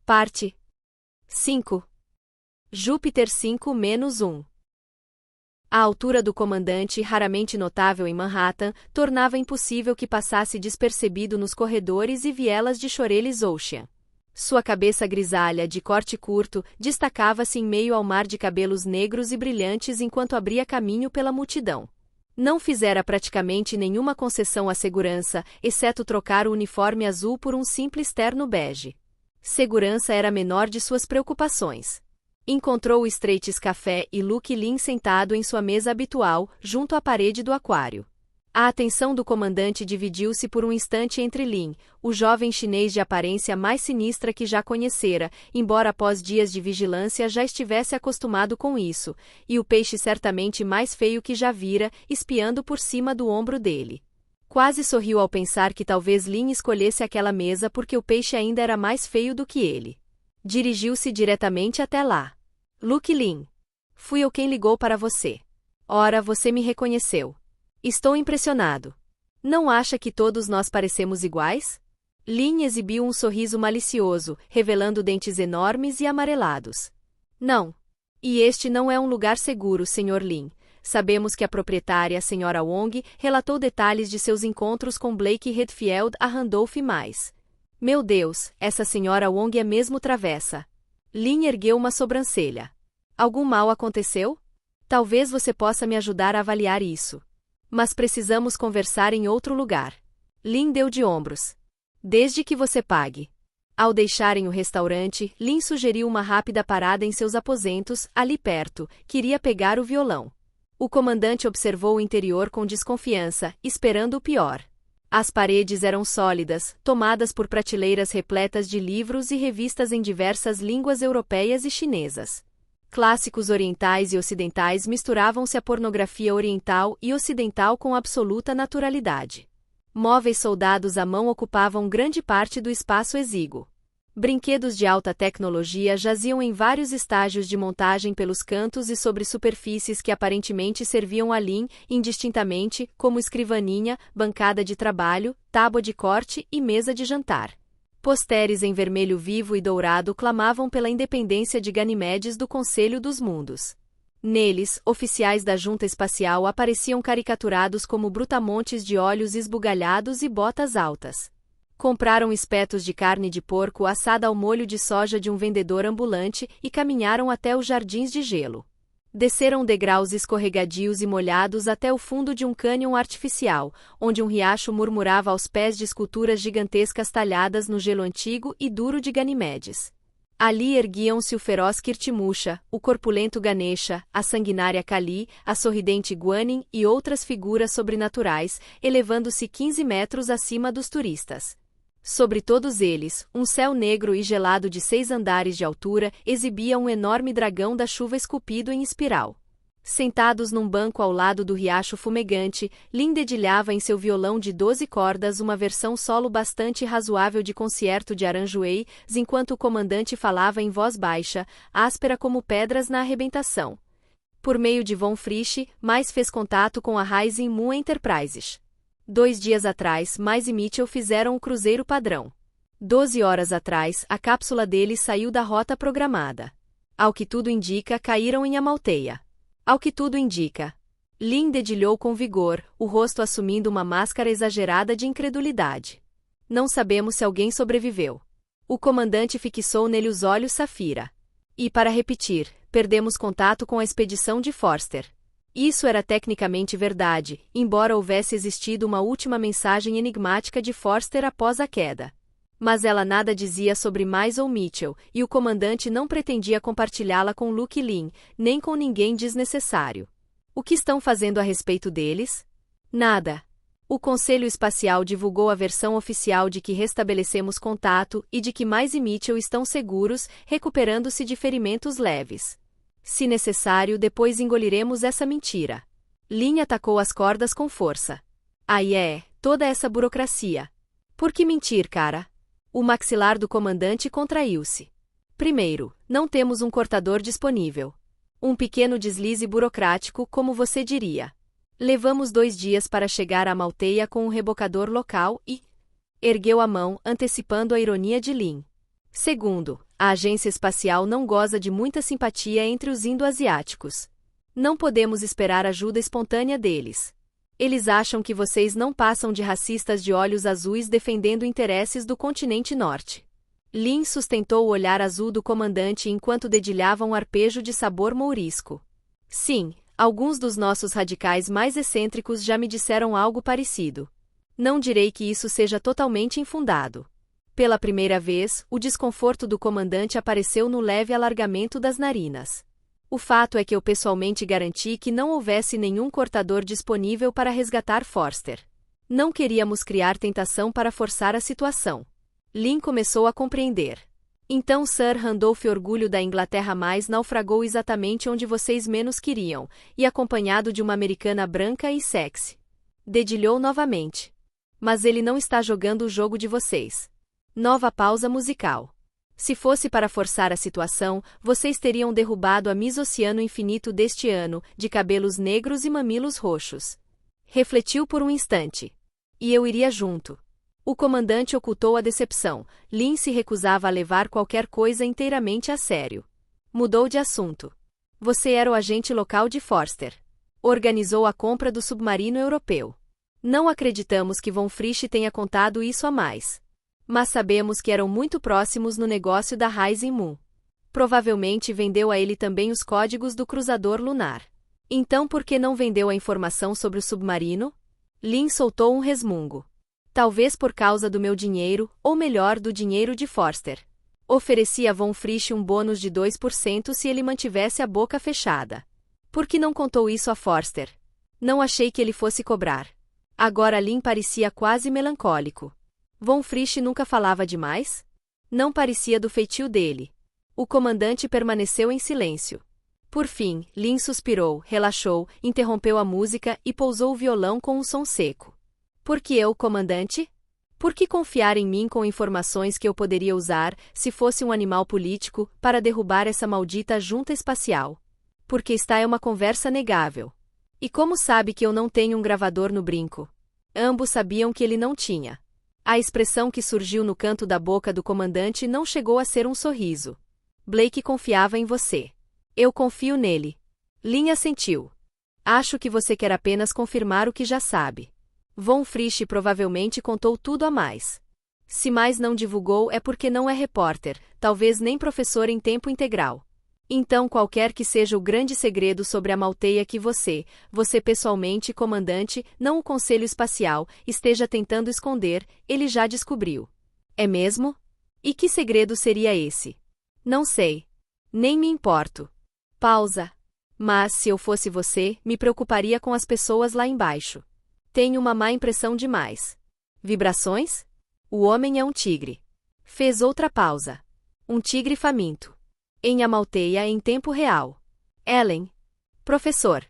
Parte 5. Júpiter 5-1. A altura do comandante, raramente notável em Manhattan, tornava impossível que passasse despercebido nos corredores e vielas de Shorelis Ocean. Sua cabeça grisalha, de corte curto, destacava-se em meio ao mar de cabelos negros e brilhantes enquanto abria caminho pela multidão. Não fizera praticamente nenhuma concessão à segurança, exceto trocar o uniforme azul por um simples terno bege. Segurança era a menor de suas preocupações. Encontrou o Straits Café e Luke Lin sentado em sua mesa habitual, junto à parede do aquário. A atenção do comandante dividiu-se por um instante entre Lin, o jovem chinês de aparência mais sinistra que já conhecera, embora após dias de vigilância já estivesse acostumado com isso, e o peixe certamente mais feio que já vira, espiando por cima do ombro dele. Quase sorriu ao pensar que talvez Lin escolhesse aquela mesa porque o peixe ainda era mais feio do que ele. Dirigiu-se diretamente até lá. Luke Lin. Fui eu quem ligou para você. Ora, você me reconheceu. Estou impressionado. Não acha que todos nós parecemos iguais? Lin exibiu um sorriso malicioso, revelando dentes enormes e amarelados. Não. E este não é um lugar seguro, Sr. Lin. Sabemos que a proprietária, Sra. Wong, relatou detalhes de seus encontros com Blake Redfield a Randolph mais. Meu Deus, essa Sra. Wong é mesmo travessa. Lin ergueu uma sobrancelha. Algum mal aconteceu? Talvez você possa me ajudar a avaliar isso. Mas precisamos conversar em outro lugar. Lin deu de ombros. Desde que você pague. Ao deixarem o restaurante, Lin sugeriu uma rápida parada em seus aposentos, ali perto, queria pegar o violão. O comandante observou o interior com desconfiança, esperando o pior. As paredes eram sólidas, tomadas por prateleiras repletas de livros e revistas em diversas línguas europeias e chinesas. Clássicos orientais e ocidentais misturavam-se à pornografia oriental e ocidental com absoluta naturalidade. Móveis soldados à mão ocupavam grande parte do espaço exíguo. Brinquedos de alta tecnologia jaziam em vários estágios de montagem pelos cantos e sobre superfícies que aparentemente serviam a Lin, indistintamente, como escrivaninha, bancada de trabalho, tábua de corte e mesa de jantar. Posteres em vermelho vivo e dourado clamavam pela independência de Ganimedes do Conselho dos Mundos. Neles, oficiais da Junta Espacial apareciam caricaturados como brutamontes de olhos esbugalhados e botas altas. Compraram espetos de carne de porco assada ao molho de soja de um vendedor ambulante e caminharam até os jardins de gelo. Desceram degraus escorregadios e molhados até o fundo de um cânion artificial, onde um riacho murmurava aos pés de esculturas gigantescas talhadas no gelo antigo e duro de Ganimedes. Ali erguiam-se o feroz Kirtimusha, o corpulento Ganesha, a sanguinária Kali, a sorridente Guanin e outras figuras sobrenaturais, elevando-se 15 metros acima dos turistas. Sobre todos eles, um céu negro e gelado de 6 andares de altura exibia um enorme dragão da chuva esculpido em espiral. Sentados num banco ao lado do riacho fumegante, Lin dedilhava em seu violão de 12 cordas uma versão solo bastante razoável de concerto de Aranjuez, enquanto o comandante falava em voz baixa, áspera como pedras na arrebentação. Por meio de Von Frisch, mais fez contato com a Rising Moon Enterprises. 2 dias atrás, Mais e Mitchell fizeram o cruzeiro padrão. 12 horas atrás, a cápsula deles saiu da rota programada. Ao que tudo indica, caíram em Amalteia. Ao que tudo indica. Lin dedilhou com vigor, o rosto assumindo uma máscara exagerada de incredulidade. Não sabemos se alguém sobreviveu. O comandante fixou nele os olhos safira. E para repetir, perdemos contato com a expedição de Forster. Isso era tecnicamente verdade, embora houvesse existido uma última mensagem enigmática de Forster após a queda. Mas ela nada dizia sobre Mais ou Mitchell, e o comandante não pretendia compartilhá-la com Luke Lin, nem com ninguém desnecessário. O que estão fazendo a respeito deles? Nada. O Conselho Espacial divulgou a versão oficial de que restabelecemos contato e de que Mais e Mitchell estão seguros, recuperando-se de ferimentos leves. Se necessário, depois engoliremos essa mentira. Lin atacou as cordas com força. Aí toda essa burocracia. Por que mentir, cara? O maxilar do comandante contraiu-se. Primeiro, não temos um cortador disponível. Um pequeno deslize burocrático, como você diria. Levamos 2 dias para chegar a Amalteia com um rebocador local e... Ergueu a mão, antecipando a ironia de Lin. Segundo, a agência espacial não goza de muita simpatia entre os indo-asiáticos. Não podemos esperar ajuda espontânea deles. Eles acham que vocês não passam de racistas de olhos azuis defendendo interesses do continente norte. Lin sustentou o olhar azul do comandante enquanto dedilhava um arpejo de sabor mourisco. Sim, alguns dos nossos radicais mais excêntricos já me disseram algo parecido. Não direi que isso seja totalmente infundado. Pela primeira vez, o desconforto do comandante apareceu no leve alargamento das narinas. O fato é que eu pessoalmente garanti que não houvesse nenhum cortador disponível para resgatar Forster. Não queríamos criar tentação para forçar a situação. Lin começou a compreender. Então Sir Randolph Orgulho da Inglaterra mais naufragou exatamente onde vocês menos queriam, e acompanhado de uma americana branca e sexy. Dedilhou novamente. Mas ele não está jogando o jogo de vocês. Nova pausa musical. Se fosse para forçar a situação, vocês teriam derrubado a Miss Oceano Infinito deste ano, de cabelos negros e mamilos roxos. Refletiu por um instante. E eu iria junto. O comandante ocultou a decepção. Lin se recusava a levar qualquer coisa inteiramente a sério. Mudou de assunto. Você era o agente local de Forster. Organizou a compra do submarino europeu. Não acreditamos que Von Frisch tenha contado isso a mais. Mas sabemos que eram muito próximos no negócio da Rising Moon. Provavelmente vendeu a ele também os códigos do cruzador lunar. Então por que não vendeu a informação sobre o submarino? Lin soltou um resmungo. Talvez por causa do meu dinheiro, ou melhor, do dinheiro de Forster. Ofereci a Von Frisch um bônus de 2% se ele mantivesse a boca fechada. Por que não contou isso a Forster? Não achei que ele fosse cobrar. Agora Lin parecia quase melancólico. Von Frisch nunca falava demais? Não parecia do feitio dele. O comandante permaneceu em silêncio. Por fim, Lin suspirou, relaxou, interrompeu a música e pousou o violão com um som seco. Por que eu, comandante? Por que confiar em mim com informações que eu poderia usar, se fosse um animal político, para derrubar essa maldita junta espacial? Porque esta é uma conversa negável. E como sabe que eu não tenho um gravador no brinco? Ambos sabiam que ele não tinha. A expressão que surgiu no canto da boca do comandante não chegou a ser um sorriso. Blake confiava em você. Eu confio nele. Lin assentiu. Acho que você quer apenas confirmar o que já sabe. Von Frisch provavelmente contou tudo a mais. Se mais não divulgou é porque não é repórter, talvez nem professor em tempo integral. Então qualquer que seja o grande segredo sobre a Malteia que você pessoalmente, comandante, não o Conselho Espacial, esteja tentando esconder, ele já descobriu. É mesmo? E que segredo seria esse? Não sei. Nem me importo. Pausa. Mas, se eu fosse você, me preocuparia com as pessoas lá embaixo. Tenho uma má impressão demais. Vibrações? O homem é um tigre. Fez outra pausa. Um tigre faminto. Em Amalteia em tempo real. Ellen. Professor.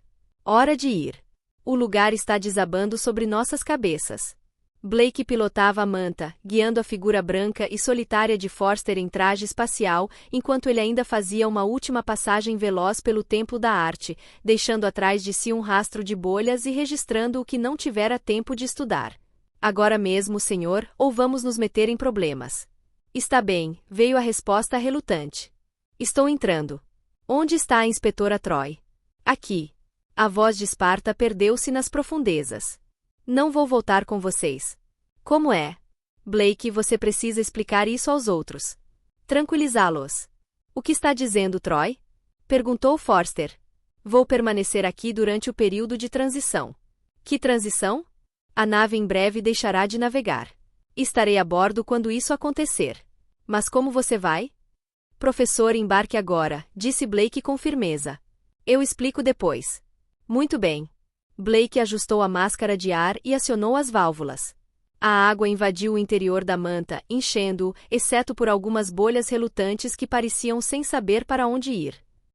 Hora de ir. O lugar está desabando sobre nossas cabeças. Blake pilotava a manta, guiando a figura branca e solitária de Forster em traje espacial, enquanto ele ainda fazia uma última passagem veloz pelo Templo da Arte, deixando atrás de si um rastro de bolhas e registrando o que não tivera tempo de estudar. Agora mesmo, senhor, ou vamos nos meter em problemas? Está bem, veio a resposta relutante. Estou entrando. Onde está a inspetora Troy? Aqui. A voz de Esparta perdeu-se nas profundezas. Não vou voltar com vocês. Como é? Blake, você precisa explicar isso aos outros. Tranquilizá-los. O que está dizendo, Troy? Perguntou Forster. Vou permanecer aqui durante o período de transição. Que transição? A nave em breve deixará de navegar. Estarei a bordo quando isso acontecer. Mas como você vai? Professor, embarque agora, disse Blake com firmeza. Eu explico depois. Muito bem. Blake ajustou a máscara de ar e acionou as válvulas. A água invadiu o interior da manta, enchendo-o, exceto por algumas bolhas relutantes que pareciam sem saber para onde ir.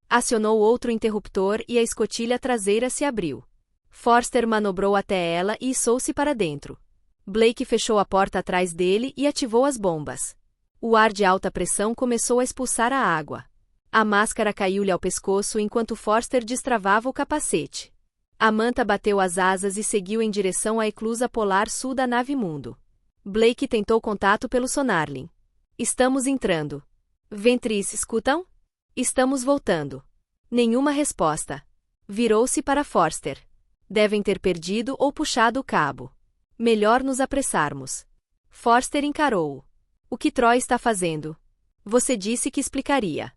Acionou outro interruptor e a escotilha traseira se abriu. Forster manobrou até ela e içou-se para dentro. Blake fechou a porta atrás dele e ativou as bombas. O ar de alta pressão começou a expulsar a água. A máscara caiu-lhe ao pescoço enquanto Forster destravava o capacete. A manta bateu as asas e seguiu em direção à eclusa polar sul da nave Mundo. Blake tentou contato pelo sonarlin. Estamos entrando. Ventris, escutam? Estamos voltando. Nenhuma resposta. Virou-se para Forster. Devem ter perdido ou puxado o cabo. Melhor nos apressarmos. Forster encarou-o. O que Troy está fazendo? Você disse que explicaria.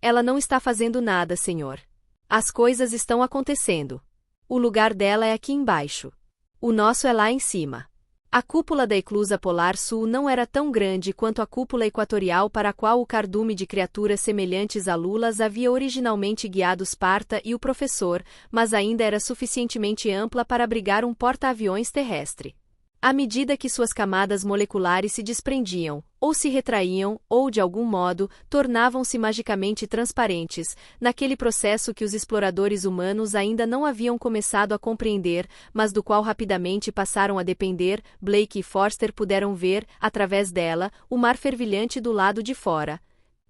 Ela não está fazendo nada, senhor. As coisas estão acontecendo. O lugar dela é aqui embaixo. O nosso é lá em cima. A cúpula da eclusa polar sul não era tão grande quanto a cúpula equatorial para a qual o cardume de criaturas semelhantes a lulas havia originalmente guiado Sparta e o professor, mas ainda era suficientemente ampla para abrigar um porta-aviões terrestre. À medida que suas camadas moleculares se desprendiam, ou se retraíam, ou de algum modo, tornavam-se magicamente transparentes, naquele processo que os exploradores humanos ainda não haviam começado a compreender, mas do qual rapidamente passaram a depender, Blake e Forster puderam ver, através dela, o mar fervilhante do lado de fora,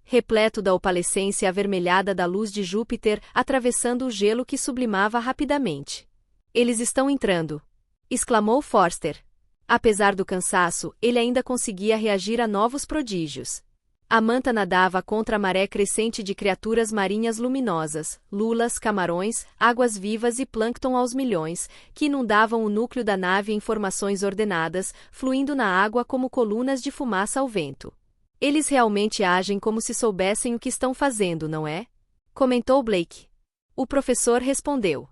repleto da opalescência avermelhada da luz de Júpiter, atravessando o gelo que sublimava rapidamente. Eles estão entrando! Exclamou Forster. Apesar do cansaço, ele ainda conseguia reagir a novos prodígios. A manta nadava contra a maré crescente de criaturas marinhas luminosas, lulas, camarões, águas-vivas e plâncton aos milhões, que inundavam o núcleo da nave em formações ordenadas, fluindo na água como colunas de fumaça ao vento. Eles realmente agem como se soubessem o que estão fazendo, não é? Comentou Blake. O professor respondeu.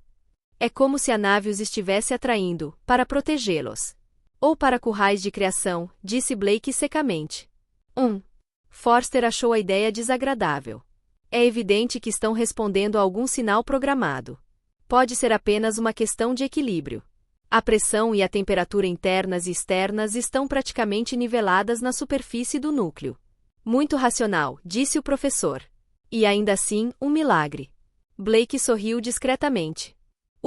É como se a nave os estivesse atraindo, para protegê-los. Ou para currais de criação, disse Blake secamente. Forster achou a ideia desagradável. É evidente que estão respondendo a algum sinal programado. Pode ser apenas uma questão de equilíbrio. A pressão e a temperatura internas e externas estão praticamente niveladas na superfície do núcleo. Muito racional, disse o professor. E ainda assim, um milagre. Blake sorriu discretamente.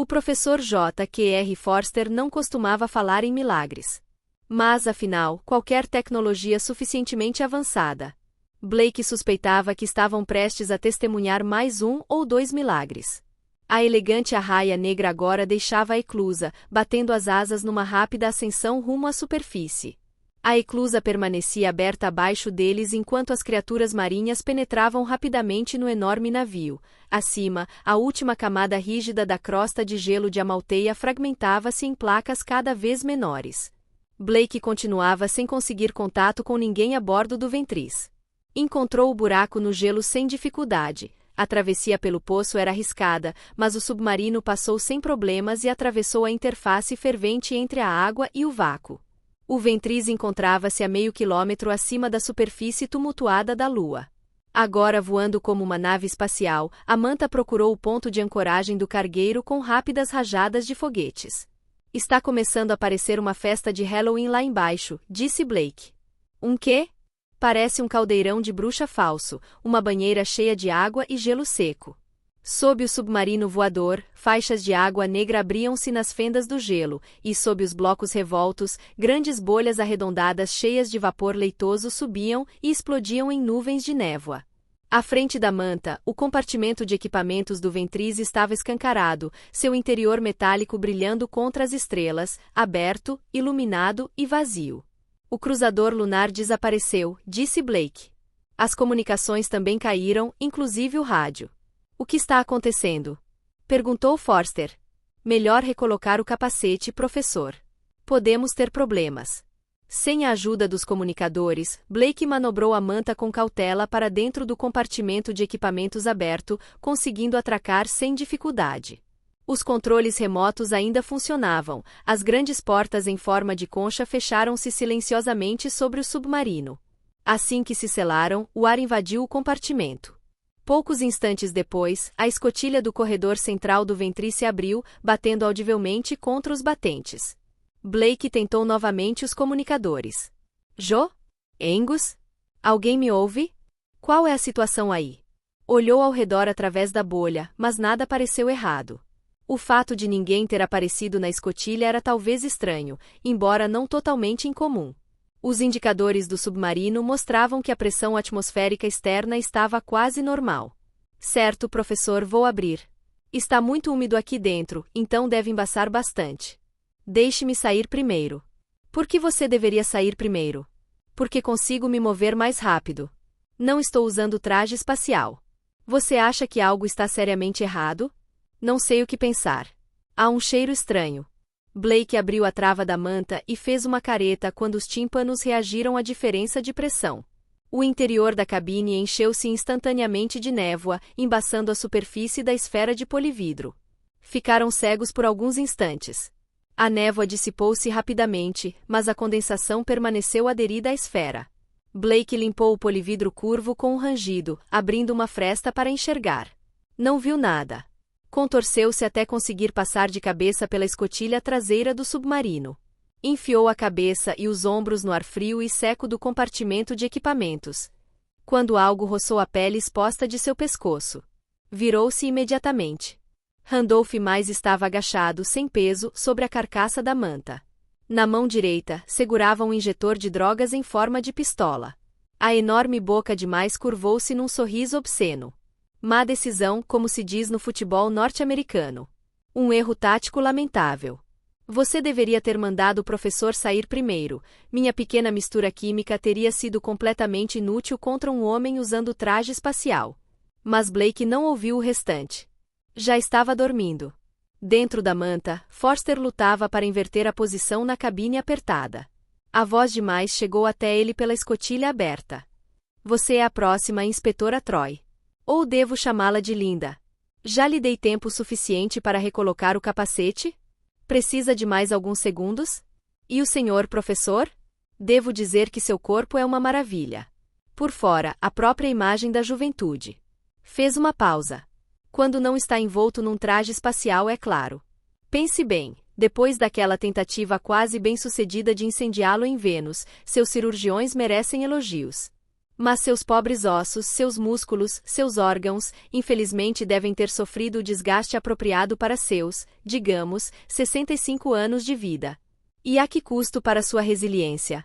O professor J.Q.R. Forster não costumava falar em milagres. Mas, afinal, qualquer tecnologia suficientemente avançada. Blake suspeitava que estavam prestes a testemunhar mais um ou dois milagres. A elegante arraia negra agora deixava a eclusa, batendo as asas numa rápida ascensão rumo à superfície. A eclusa permanecia aberta abaixo deles enquanto as criaturas marinhas penetravam rapidamente no enorme navio. Acima, a última camada rígida da crosta de gelo de Amalteia fragmentava-se em placas cada vez menores. Blake continuava sem conseguir contato com ninguém a bordo do Ventris. Encontrou o buraco no gelo sem dificuldade. A travessia pelo poço era arriscada, mas o submarino passou sem problemas e atravessou a interface fervente entre a água e o vácuo. O Ventris encontrava-se a meio quilômetro acima da superfície tumultuada da Lua. Agora voando como uma nave espacial, a manta procurou o ponto de ancoragem do cargueiro com rápidas rajadas de foguetes. Está começando a parecer uma festa de Halloween lá embaixo, disse Blake. Um quê? Parece um caldeirão de bruxa falso, uma banheira cheia de água e gelo seco. Sob o submarino voador, faixas de água negra abriam-se nas fendas do gelo, e sob os blocos revoltos, grandes bolhas arredondadas cheias de vapor leitoso subiam e explodiam em nuvens de névoa. À frente da manta, o compartimento de equipamentos do Ventris estava escancarado, seu interior metálico brilhando contra as estrelas, aberto, iluminado e vazio. O cruzador lunar desapareceu, disse Blake. As comunicações também caíram, inclusive o rádio. O que está acontecendo? Perguntou Forster. Melhor recolocar o capacete, professor. Podemos ter problemas. Sem a ajuda dos comunicadores, Blake manobrou a manta com cautela para dentro do compartimento de equipamentos aberto, conseguindo atracar sem dificuldade. Os controles remotos ainda funcionavam, as grandes portas em forma de concha fecharam-se silenciosamente sobre o submarino. Assim que se selaram, o ar invadiu o compartimento. Poucos instantes depois, a escotilha do corredor central do Ventris se abriu, batendo audivelmente contra os batentes. Blake tentou novamente os comunicadores. Jo? Angus? Alguém me ouve? Qual é a situação aí? Olhou ao redor através da bolha, mas nada pareceu errado. O fato de ninguém ter aparecido na escotilha era talvez estranho, embora não totalmente incomum. Os indicadores do submarino mostravam que a pressão atmosférica externa estava quase normal. Certo, professor, vou abrir. Está muito úmido aqui dentro, então deve embaçar bastante. Deixe-me sair primeiro. Por que você deveria sair primeiro? Porque consigo me mover mais rápido. Não estou usando traje espacial. Você acha que algo está seriamente errado? Não sei o que pensar. Há um cheiro estranho. Blake abriu a trava da manta e fez uma careta quando os tímpanos reagiram à diferença de pressão. O interior da cabine encheu-se instantaneamente de névoa, embaçando a superfície da esfera de polividro. Ficaram cegos por alguns instantes. A névoa dissipou-se rapidamente, mas a condensação permaneceu aderida à esfera. Blake limpou o polividro curvo com um rangido, abrindo uma fresta para enxergar. Não viu nada. Contorceu-se até conseguir passar de cabeça pela escotilha traseira do submarino. Enfiou a cabeça e os ombros no ar frio e seco do compartimento de equipamentos. Quando algo roçou a pele exposta de seu pescoço. Virou-se imediatamente. Randolph mais estava agachado, sem peso, sobre a carcaça da manta. Na mão direita, segurava um injetor de drogas em forma de pistola. A enorme boca de mais curvou-se num sorriso obsceno. Má decisão, como se diz no futebol norte-americano. Um erro tático lamentável. Você deveria ter mandado o professor sair primeiro. Minha pequena mistura química teria sido completamente inútil contra um homem usando traje espacial. Mas Blake não ouviu o restante. Já estava dormindo. Dentro da manta, Forster lutava para inverter a posição na cabine apertada. A voz de mais chegou até ele pela escotilha aberta. Você é a próxima inspetora Troy. Ou devo chamá-la de Linda? Já lhe dei tempo suficiente para recolocar o capacete? Precisa de mais alguns segundos? E o senhor professor? Devo dizer que seu corpo é uma maravilha. Por fora, a própria imagem da juventude. Fez uma pausa. Quando não está envolto num traje espacial, é claro. Pense bem, depois daquela tentativa quase bem-sucedida de incendiá-lo em Vênus, seus cirurgiões merecem elogios. Mas seus pobres ossos, seus músculos, seus órgãos, infelizmente devem ter sofrido o desgaste apropriado para seus, digamos, 65 anos de vida. E a que custo para sua resiliência?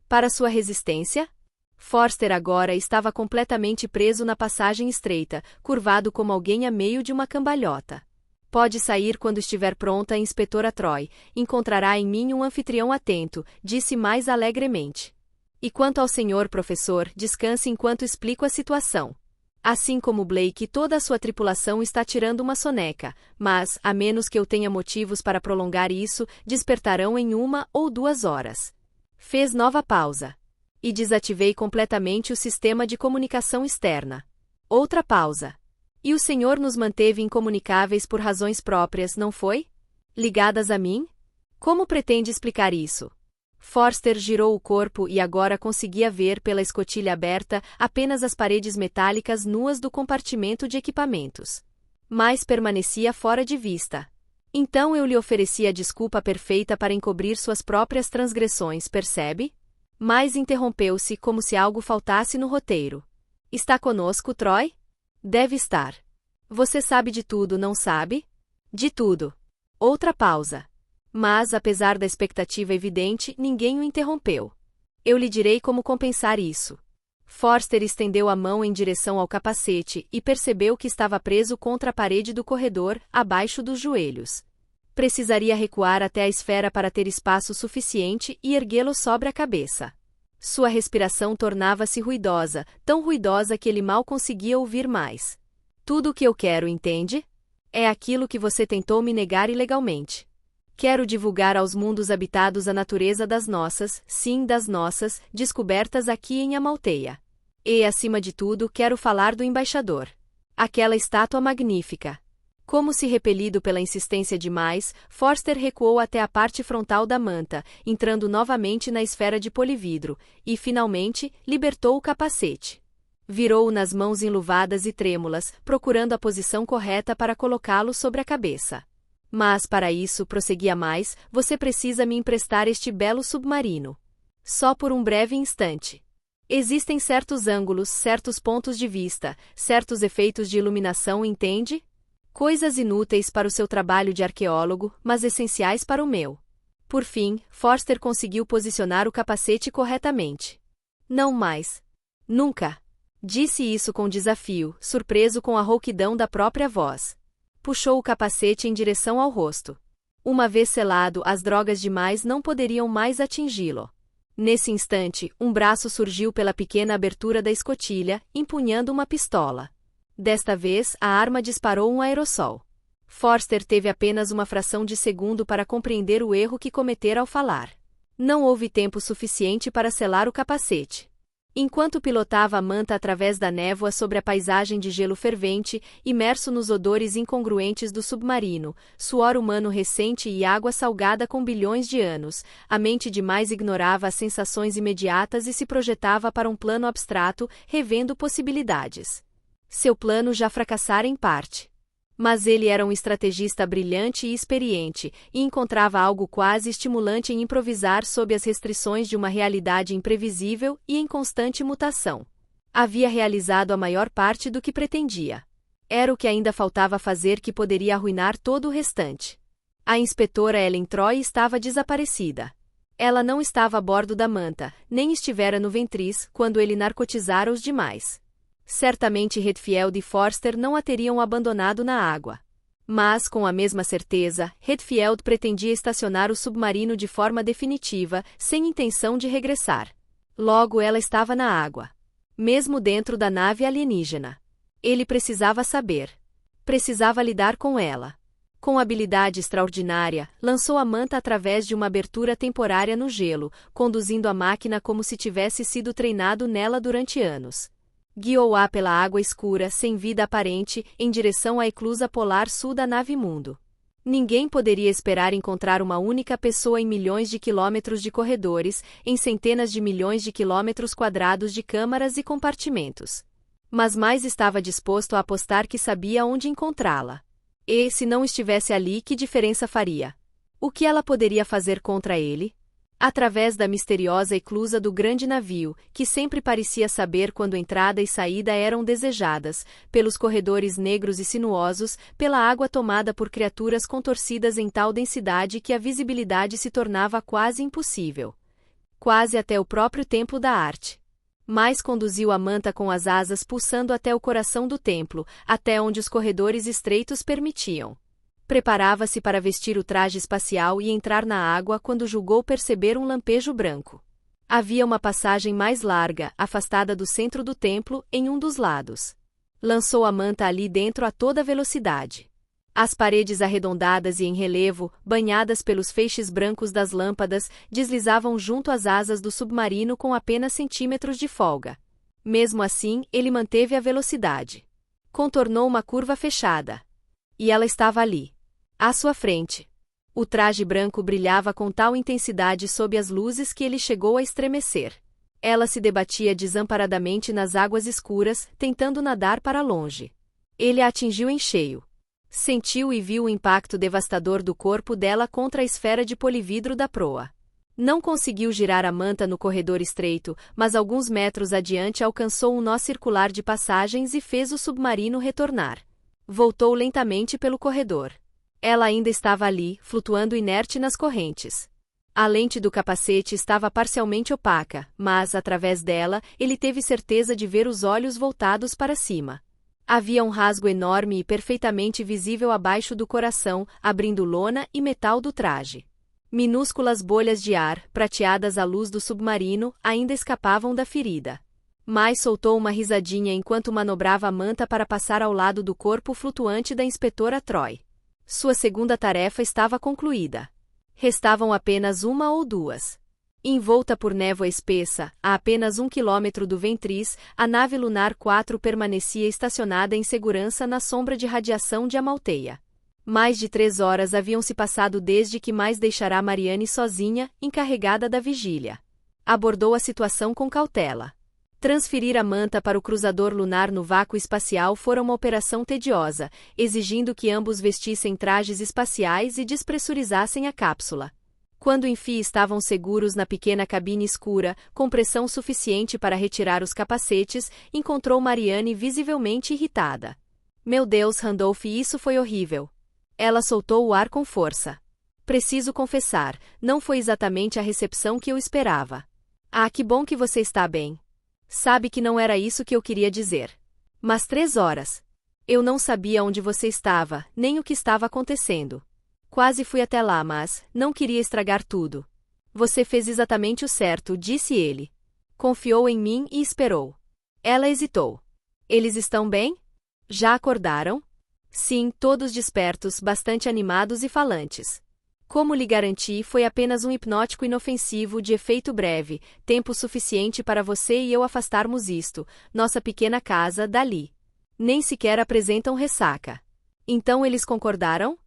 Para sua resistência? Forster agora estava completamente preso na passagem estreita, curvado como alguém a meio de uma cambalhota. Pode sair quando estiver pronta, inspetora Troy. Encontrará em mim um anfitrião atento, disse mais alegremente. E quanto ao senhor professor, descanse enquanto explico a situação. Assim como Blake, toda a sua tripulação está tirando uma soneca, mas, a menos que eu tenha motivos para prolongar isso, despertarão em 1 ou 2 horas. Fez nova pausa. E desativei completamente o sistema de comunicação externa. Outra pausa. E o senhor nos manteve incomunicáveis por razões próprias, não foi? Ligadas a mim? Como pretende explicar isso? Forster girou o corpo e agora conseguia ver pela escotilha aberta apenas as paredes metálicas nuas do compartimento de equipamentos. Mas permanecia fora de vista. Então eu lhe ofereci a desculpa perfeita para encobrir suas próprias transgressões, percebe? Mas interrompeu-se como se algo faltasse no roteiro. Está conosco, Troy? Deve estar. Você sabe de tudo, não sabe? De tudo. Outra pausa. Mas, apesar da expectativa evidente, ninguém o interrompeu. Eu lhe direi como compensar isso. Forster estendeu a mão em direção ao capacete e percebeu que estava preso contra a parede do corredor, abaixo dos joelhos. Precisaria recuar até a esfera para ter espaço suficiente e erguê-lo sobre a cabeça. Sua respiração tornava-se ruidosa, tão ruidosa que ele mal conseguia ouvir mais. Tudo o que eu quero, entende? É aquilo que você tentou me negar ilegalmente. Quero divulgar aos mundos habitados a natureza das nossas, sim, das nossas, descobertas aqui em Amalteia. E, acima de tudo, quero falar do embaixador. Aquela estátua magnífica. Como se repelido pela insistência demais, Forster recuou até a parte frontal da manta, entrando novamente na esfera de polividro, e, finalmente, libertou o capacete. Virou-o nas mãos enluvadas e trêmulas, procurando a posição correta para colocá-lo sobre a cabeça. Mas, para isso, prosseguia mais, você precisa me emprestar este belo submarino. Só por um breve instante. Existem certos ângulos, certos pontos de vista, certos efeitos de iluminação, entende? Coisas inúteis para o seu trabalho de arqueólogo, mas essenciais para o meu. Por fim, Forster conseguiu posicionar o capacete corretamente. Não mais. Nunca. Disse isso com desafio, surpreso com a rouquidão da própria voz. Puxou o capacete em direção ao rosto. Uma vez selado, as drogas demais não poderiam mais atingi-lo. Nesse instante, um braço surgiu pela pequena abertura da escotilha, empunhando uma pistola. Desta vez, a arma disparou um aerossol. Forster teve apenas uma fração de segundo para compreender o erro que cometera ao falar. Não houve tempo suficiente para selar o capacete. Enquanto pilotava a manta através da névoa sobre a paisagem de gelo fervente, imerso nos odores incongruentes do submarino, suor humano recente e água salgada com bilhões de anos, a mente demais ignorava as sensações imediatas e se projetava para um plano abstrato, revendo possibilidades. Seu plano já fracassara em parte. Mas ele era um estrategista brilhante e experiente, e encontrava algo quase estimulante em improvisar sob as restrições de uma realidade imprevisível e em constante mutação. Havia realizado a maior parte do que pretendia. Era o que ainda faltava fazer que poderia arruinar todo o restante. A inspetora Ellen Troy estava desaparecida. Ela não estava a bordo da manta, nem estivera no Ventris quando ele narcotizara os demais. Certamente Redfield e Forster não a teriam abandonado na água. Mas, com a mesma certeza, Redfield pretendia estacionar o submarino de forma definitiva, sem intenção de regressar. Logo ela estava na água. Mesmo dentro da nave alienígena. Ele precisava saber. Precisava lidar com ela. Com habilidade extraordinária, lançou a manta através de uma abertura temporária no gelo, conduzindo a máquina como se tivesse sido treinado nela durante anos. Guiou-a pela água escura, sem vida aparente, em direção à eclusa polar sul da nave Mundo. Ninguém poderia esperar encontrar uma única pessoa em milhões de quilômetros de corredores, em centenas de milhões de quilômetros quadrados de câmaras e compartimentos. Mas mais estava disposto a apostar que sabia onde encontrá-la. E, se não estivesse ali, que diferença faria? O que ela poderia fazer contra ele? Através da misteriosa eclusa do grande navio, que sempre parecia saber quando entrada e saída eram desejadas, pelos corredores negros e sinuosos, pela água tomada por criaturas contorcidas em tal densidade que a visibilidade se tornava quase impossível. Quase até o próprio templo da arte. Mais conduziu a manta com as asas pulsando até o coração do templo, até onde os corredores estreitos permitiam. Preparava-se para vestir o traje espacial e entrar na água quando julgou perceber um lampejo branco. Havia uma passagem mais larga, afastada do centro do templo, em um dos lados. Lançou a manta ali dentro a toda velocidade. As paredes arredondadas e em relevo, banhadas pelos feixes brancos das lâmpadas, deslizavam junto às asas do submarino com apenas centímetros de folga. Mesmo assim, ele manteve a velocidade. Contornou uma curva fechada. E ela estava ali. À sua frente. O traje branco brilhava com tal intensidade sob as luzes que ele chegou a estremecer. Ela se debatia desamparadamente nas águas escuras, tentando nadar para longe. Ele a atingiu em cheio. Sentiu e viu o impacto devastador do corpo dela contra a esfera de polividro da proa. Não conseguiu girar a manta no corredor estreito, mas alguns metros adiante alcançou um nó circular de passagens e fez o submarino retornar. Voltou lentamente pelo corredor. Ela ainda estava ali, flutuando inerte nas correntes. A lente do capacete estava parcialmente opaca, mas, através dela, ele teve certeza de ver os olhos voltados para cima. Havia um rasgo enorme e perfeitamente visível abaixo do coração, abrindo lona e metal do traje. Minúsculas bolhas de ar, prateadas à luz do submarino, ainda escapavam da ferida. Mais soltou uma risadinha enquanto manobrava a manta para passar ao lado do corpo flutuante da inspetora Troy. Sua segunda tarefa estava concluída. Restavam apenas uma ou duas. Envolta por névoa espessa, a apenas 1 quilômetro do Ventris, a nave Lunar 4 permanecia estacionada em segurança na sombra de radiação de Amalteia. Mais de 3 horas haviam se passado desde que mais deixará Marianne sozinha, encarregada da vigília. Abordou a situação com cautela. Transferir a manta para o cruzador lunar no vácuo espacial fora uma operação tediosa, exigindo que ambos vestissem trajes espaciais e despressurizassem a cápsula. Quando enfim estavam seguros na pequena cabine escura, com pressão suficiente para retirar os capacetes, encontrou Marianne visivelmente irritada. Meu Deus, Randolph, isso foi horrível. Ela soltou o ar com força. Preciso confessar, não foi exatamente a recepção que eu esperava. Ah, que bom que você está bem. Sabe que não era isso que eu queria dizer. Mas 3 horas. Eu não sabia onde você estava, nem o que estava acontecendo. Quase fui até lá, mas não queria estragar tudo. Você fez exatamente o certo, disse ele. Confiou em mim e esperou. Ela hesitou. Eles estão bem? Já acordaram? Sim, todos despertos, bastante animados e falantes. Como lhe garanti, foi apenas um hipnótico inofensivo de efeito breve, tempo suficiente para você e eu afastarmos isto, nossa pequena casa, dali. Nem sequer apresentam ressaca. Então eles concordaram?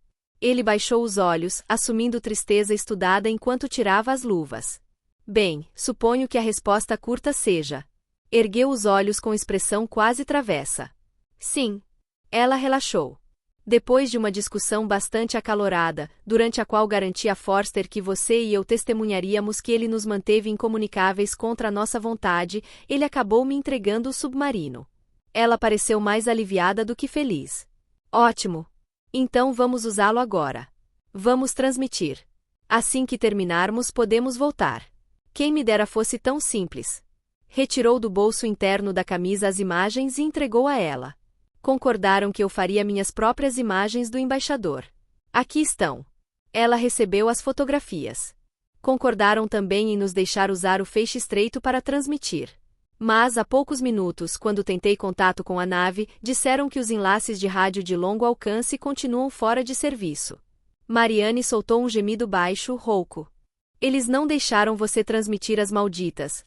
Ele baixou os olhos, assumindo tristeza estudada enquanto tirava as luvas. Bem, suponho que a resposta curta seja. Ergueu os olhos com expressão quase travessa. Sim. Ela relaxou. Depois de uma discussão bastante acalorada, durante a qual garanti a Forster que você e eu testemunharíamos que ele nos manteve incomunicáveis contra a nossa vontade, ele acabou me entregando o submarino. Ela pareceu mais aliviada do que feliz. Ótimo. Então vamos usá-lo agora. Vamos transmitir. Assim que terminarmos, podemos voltar. Quem me dera fosse tão simples. Retirou do bolso interno da camisa as imagens e entregou a ela. Concordaram que eu faria minhas próprias imagens do embaixador. Aqui estão. Ela recebeu as fotografias. Concordaram também em nos deixar usar o feixe estreito para transmitir. Mas, há poucos minutos, quando tentei contato com a nave, disseram que os enlaces de rádio de longo alcance continuam fora de serviço. Mariane soltou um gemido baixo, rouco. Eles não deixaram você transmitir as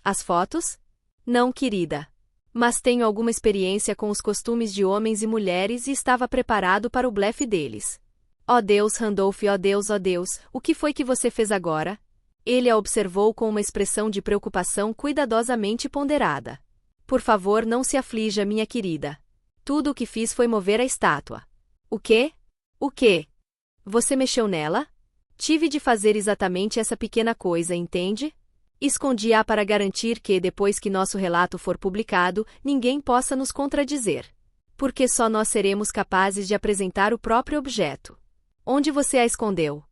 as fotos? Não, querida. Mas tenho alguma experiência com os costumes de homens e mulheres e estava preparado para o blefe deles. Oh Deus, Randolph, oh Deus, o que foi que você fez agora? Ele a observou com uma expressão de preocupação cuidadosamente ponderada. Por favor, não se aflija, minha querida. Tudo o que fiz foi mover a estátua. O quê? O quê? Você mexeu nela? Tive de fazer exatamente essa pequena coisa, entende? Escondi-a para garantir que, depois que nosso relato for publicado, ninguém possa nos contradizer. Porque só nós seremos capazes de apresentar o próprio objeto. Onde você a escondeu?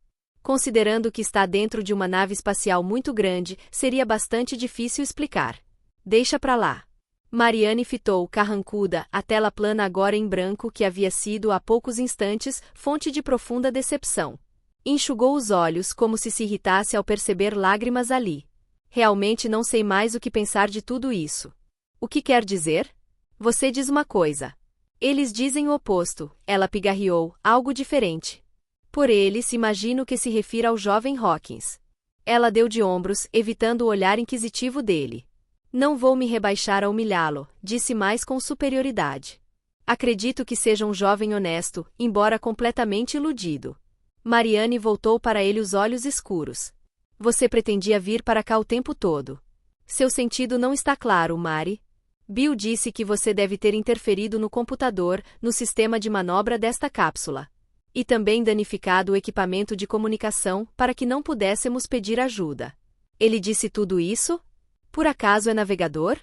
Considerando que está dentro de uma nave espacial muito grande, seria bastante difícil explicar. Deixa pra lá. Mariane fitou, carrancuda, a tela plana agora em branco que havia sido há poucos instantes fonte de profunda decepção. Enxugou os olhos como se irritasse ao perceber lágrimas ali. Realmente não sei mais o que pensar de tudo isso. O que quer dizer? Você diz uma coisa. Eles dizem o oposto, ela pigarreou, algo diferente. Por eles, imagino que se refira ao jovem Hawkins. Ela deu de ombros, evitando o olhar inquisitivo dele. Não vou me rebaixar a humilhá-lo, disse mais com superioridade. Acredito que seja um jovem honesto, embora completamente iludido. Mariane voltou para ele os olhos escuros. Você pretendia vir para cá o tempo todo. Seu sentido não está claro, Mari. Bill disse que você deve ter interferido no computador, no sistema de manobra desta cápsula. E também danificado o equipamento de comunicação para que não pudéssemos pedir ajuda. Ele disse tudo isso? Por acaso é navegador?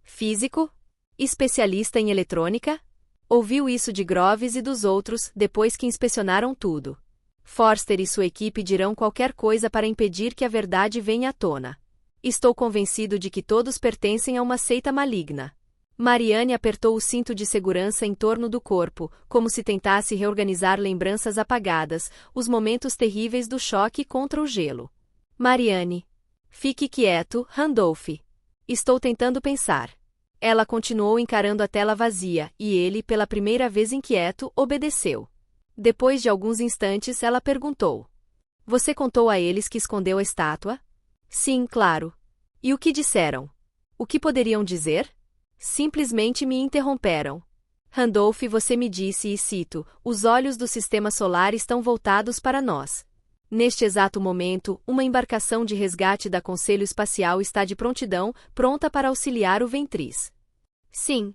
Físico? Especialista em eletrônica? Ouviu isso de Groves e dos outros, depois que inspecionaram tudo. Forster e sua equipe dirão qualquer coisa para impedir que a verdade venha à tona. Estou convencido de que todos pertencem a uma seita maligna. Mariane apertou o cinto de segurança em torno do corpo, como se tentasse reorganizar lembranças apagadas, os momentos terríveis do choque contra o gelo. Mariane. Fique quieto, Randolph. Estou tentando pensar. Ela continuou encarando a tela vazia, e ele, pela primeira vez inquieto, obedeceu. Depois de alguns instantes, ela perguntou. Você contou a eles que escondeu a estátua? Sim, claro. E o que disseram? O que poderiam dizer? Simplesmente me interromperam. Randolph, você me disse, e cito, os olhos do sistema solar estão voltados para nós. Neste exato momento, uma embarcação de resgate da Conselho Espacial está de prontidão, pronta para auxiliar o Ventress. Sim.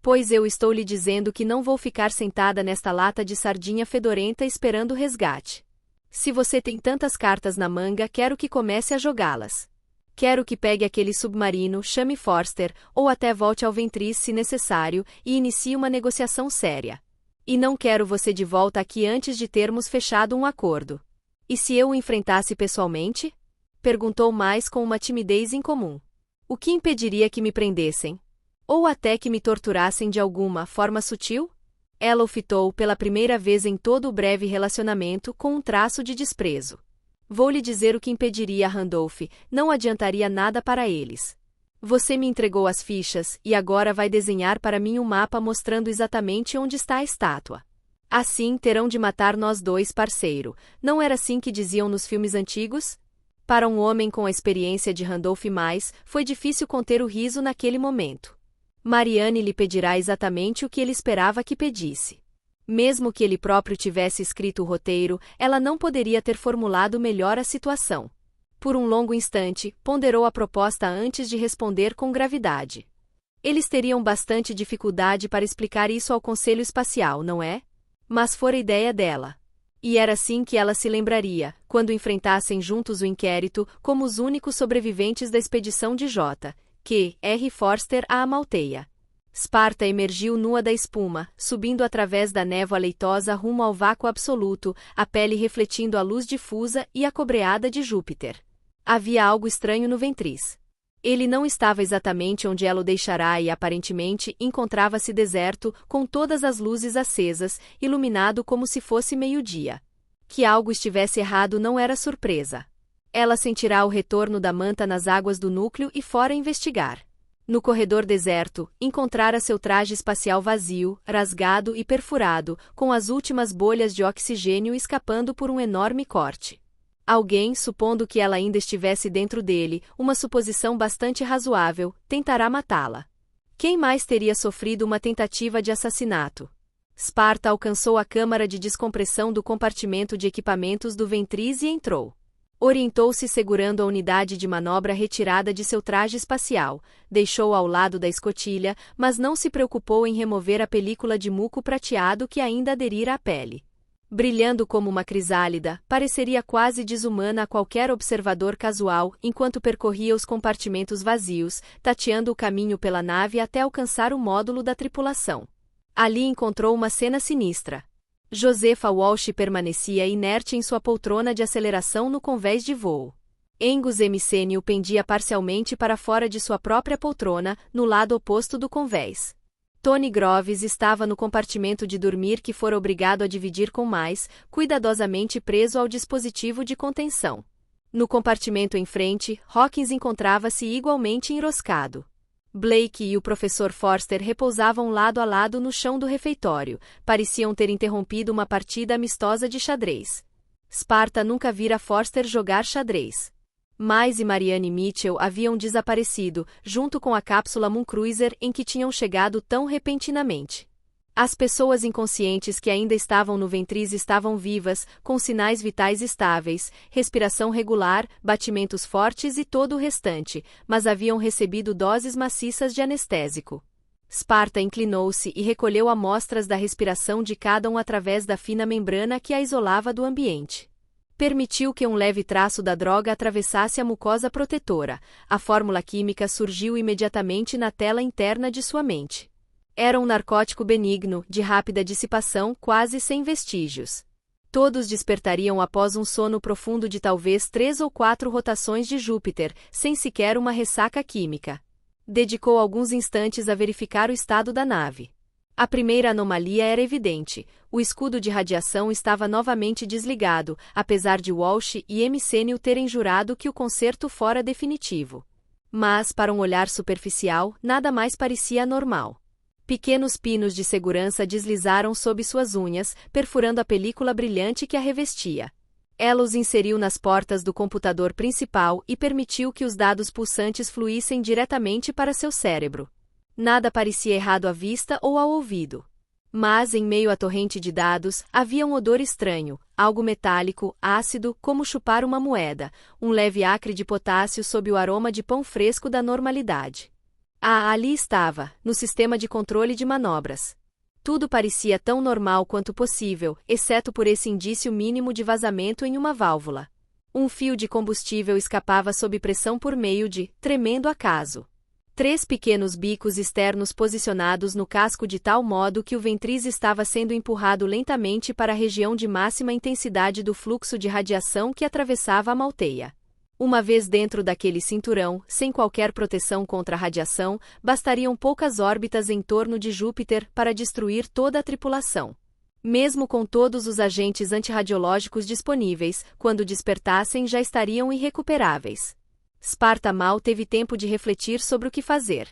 Pois eu estou lhe dizendo que não vou ficar sentada nesta lata de sardinha fedorenta esperando o resgate. Se você tem tantas cartas na manga, quero que comece a jogá-las. Quero que pegue aquele submarino, chame Forster, ou até volte ao Ventress se necessário, e inicie uma negociação séria. E não quero você de volta aqui antes de termos fechado um acordo. E se eu o enfrentasse pessoalmente? Perguntou mais com uma timidez incomum. O que impediria que me prendessem? Ou até que me torturassem de alguma forma sutil? Ela o fitou pela primeira vez em todo o breve relacionamento com um traço de desprezo. Vou lhe dizer o que impediria Randolph, não adiantaria nada para eles. Você me entregou as fichas, e agora vai desenhar para mim um mapa mostrando exatamente onde está a estátua. Assim terão de matar nós dois, parceiro. Não era assim que diziam nos filmes antigos? Para um homem com a experiência de Randolph mais, foi difícil conter o riso naquele momento. Marianne lhe pedirá exatamente o que ele esperava que pedisse. Mesmo que ele próprio tivesse escrito o roteiro, ela não poderia ter formulado melhor a situação. Por um longo instante, ponderou a proposta antes de responder com gravidade. Eles teriam bastante dificuldade para explicar isso ao Conselho Espacial, não é? Mas fora ideia dela. E era assim que ela se lembraria, quando enfrentassem juntos o inquérito, como os únicos sobreviventes da expedição de J. Q. R. Forster à Amalteia. Sparta emergiu nua da espuma, subindo através da névoa leitosa rumo ao vácuo absoluto, a pele refletindo a luz difusa e acobreada de Júpiter. Havia algo estranho no Ventris. Ele não estava exatamente onde ela o deixará e, aparentemente, encontrava-se deserto, com todas as luzes acesas, iluminado como se fosse meio-dia. Que algo estivesse errado não era surpresa. Ela sentirá o retorno da manta nas águas do núcleo e fora investigar. No corredor deserto, encontrara seu traje espacial vazio, rasgado e perfurado, com as últimas bolhas de oxigênio escapando por um enorme corte. Alguém, supondo que ela ainda estivesse dentro dele, uma suposição bastante razoável, tentará matá-la. Quem mais teria sofrido uma tentativa de assassinato? Sparta alcançou a câmara de descompressão do compartimento de equipamentos do Ventris e entrou. Orientou-se segurando a unidade de manobra retirada de seu traje espacial, deixou-a ao lado da escotilha, mas não se preocupou em remover a película de muco prateado que ainda aderira à pele. Brilhando como uma crisálida, pareceria quase desumana a qualquer observador casual enquanto percorria os compartimentos vazios, tateando o caminho pela nave até alcançar o módulo da tripulação. Ali encontrou uma cena sinistra. Josefa Walsh permanecia inerte em sua poltrona de aceleração no convés de voo. Angus Emicênio pendia parcialmente para fora de sua própria poltrona, no lado oposto do convés. Tony Groves estava no compartimento de dormir que fora obrigado a dividir com mais, cuidadosamente preso ao dispositivo de contenção. No compartimento em frente, Hawkins encontrava-se igualmente enroscado. Blake e o professor Forster repousavam lado a lado no chão do refeitório, pareciam ter interrompido uma partida amistosa de xadrez. Sparta nunca vira Forster jogar xadrez. Miles e Marianne Mitchell haviam desaparecido, junto com a cápsula Mooncruiser em que tinham chegado tão repentinamente. As pessoas inconscientes que ainda estavam no Ventris estavam vivas, com sinais vitais estáveis, respiração regular, batimentos fortes e todo o restante, mas haviam recebido doses maciças de anestésico. Sparta inclinou-se e recolheu amostras da respiração de cada um através da fina membrana que a isolava do ambiente. Permitiu que um leve traço da droga atravessasse a mucosa protetora. A fórmula química surgiu imediatamente na tela interna de sua mente. Era um narcótico benigno, de rápida dissipação, quase sem vestígios. Todos despertariam após um sono profundo de talvez 3 ou 4 rotações de Júpiter, sem sequer uma ressaca química. Dedicou alguns instantes a verificar o estado da nave. A primeira anomalia era evidente. O escudo de radiação estava novamente desligado, apesar de Walsh e Emicênio terem jurado que o conserto fora definitivo. Mas, para um olhar superficial, nada mais parecia anormal. Pequenos pinos de segurança deslizaram sob suas unhas, perfurando a película brilhante que a revestia. Ela os inseriu nas portas do computador principal e permitiu que os dados pulsantes fluíssem diretamente para seu cérebro. Nada parecia errado à vista ou ao ouvido. Mas, em meio à torrente de dados, havia um odor estranho, algo metálico, ácido, como chupar uma moeda, um leve acre de potássio sob o aroma de pão fresco da normalidade. Ali estava, no sistema de controle de manobras. Tudo parecia tão normal quanto possível, exceto por esse indício mínimo de vazamento em uma válvula. Um fio de combustível escapava sob pressão por meio de tremendo acaso. 3 pequenos bicos externos posicionados no casco de tal modo que o Ventris estava sendo empurrado lentamente para a região de máxima intensidade do fluxo de radiação que atravessava a Amalteia. Uma vez dentro daquele cinturão, sem qualquer proteção contra a radiação, bastariam poucas órbitas em torno de Júpiter para destruir toda a tripulação. Mesmo com todos os agentes antirradiológicos disponíveis, quando despertassem já estariam irrecuperáveis. Sparta mal teve tempo de refletir sobre o que fazer.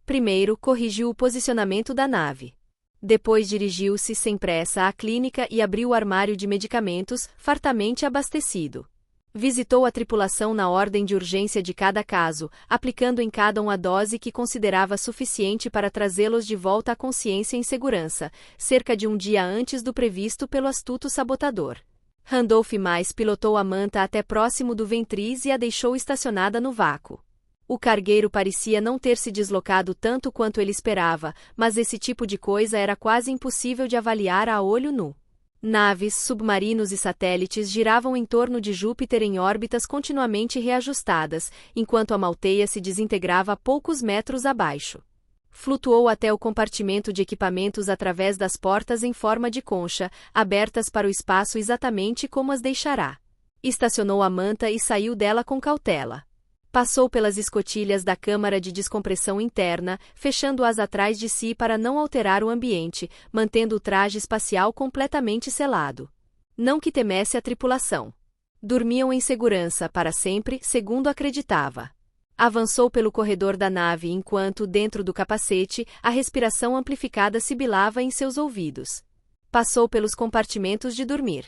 Primeiro, corrigiu o posicionamento da nave. Depois dirigiu-se sem pressa à clínica e abriu o armário de medicamentos, fartamente abastecido. Visitou a tripulação na ordem de urgência de cada caso, aplicando em cada um a dose que considerava suficiente para trazê-los de volta à consciência em segurança, cerca de um dia antes do previsto pelo astuto sabotador. Randolph mais pilotou a manta até próximo do Ventris e a deixou estacionada no vácuo. O cargueiro parecia não ter se deslocado tanto quanto ele esperava, mas esse tipo de coisa era quase impossível de avaliar a olho nu. Naves, submarinos e satélites giravam em torno de Júpiter em órbitas continuamente reajustadas, enquanto a Malteia se desintegrava a poucos metros abaixo. Flutuou até o compartimento de equipamentos através das portas em forma de concha, abertas para o espaço exatamente como as deixará. Estacionou a manta e saiu dela com cautela. Passou pelas escotilhas da câmara de descompressão interna, fechando-as atrás de si para não alterar o ambiente, mantendo o traje espacial completamente selado. Não que temesse a tripulação. Dormiam em segurança para sempre, segundo acreditava. Avançou pelo corredor da nave enquanto, dentro do capacete, a respiração amplificada sibilava em seus ouvidos. Passou pelos compartimentos de dormir.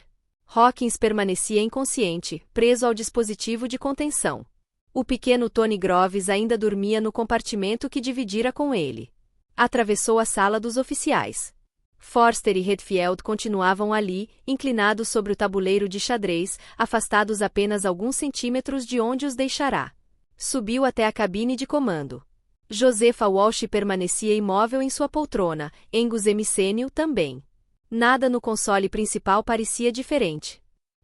Hawkins permanecia inconsciente, preso ao dispositivo de contenção. O pequeno Tony Groves ainda dormia no compartimento que dividira com ele. Atravessou a sala dos oficiais. Forster e Redfield continuavam ali, inclinados sobre o tabuleiro de xadrez, afastados apenas alguns centímetros de onde os deixará. Subiu até a cabine de comando. Josepha Walsh permanecia imóvel em sua poltrona, Angus Emicênio também. Nada no console principal parecia diferente.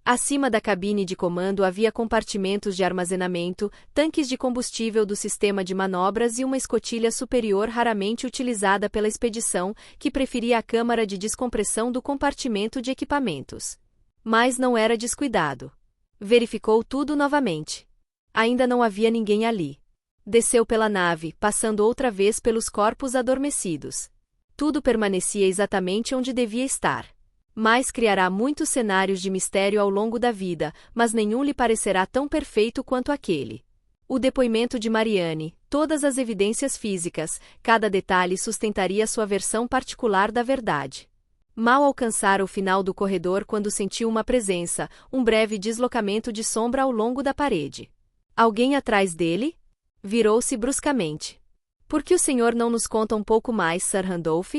Acima da cabine de comando havia compartimentos de armazenamento, tanques de combustível do sistema de manobras e uma escotilha superior raramente utilizada pela expedição, que preferia a câmara de descompressão do compartimento de equipamentos. Mas não era descuidado. Verificou tudo novamente. Ainda não havia ninguém ali. Desceu pela nave, passando outra vez pelos corpos adormecidos. Tudo permanecia exatamente onde devia estar. Mais criará muitos cenários de mistério ao longo da vida, mas nenhum lhe parecerá tão perfeito quanto aquele. O depoimento de Marianne, todas as evidências físicas, cada detalhe sustentaria sua versão particular da verdade. Mal alcançara o final do corredor quando sentiu uma presença, um breve deslocamento de sombra ao longo da parede. Alguém atrás dele? Virou-se bruscamente. Por que o senhor não nos conta um pouco mais, Sir Randolph?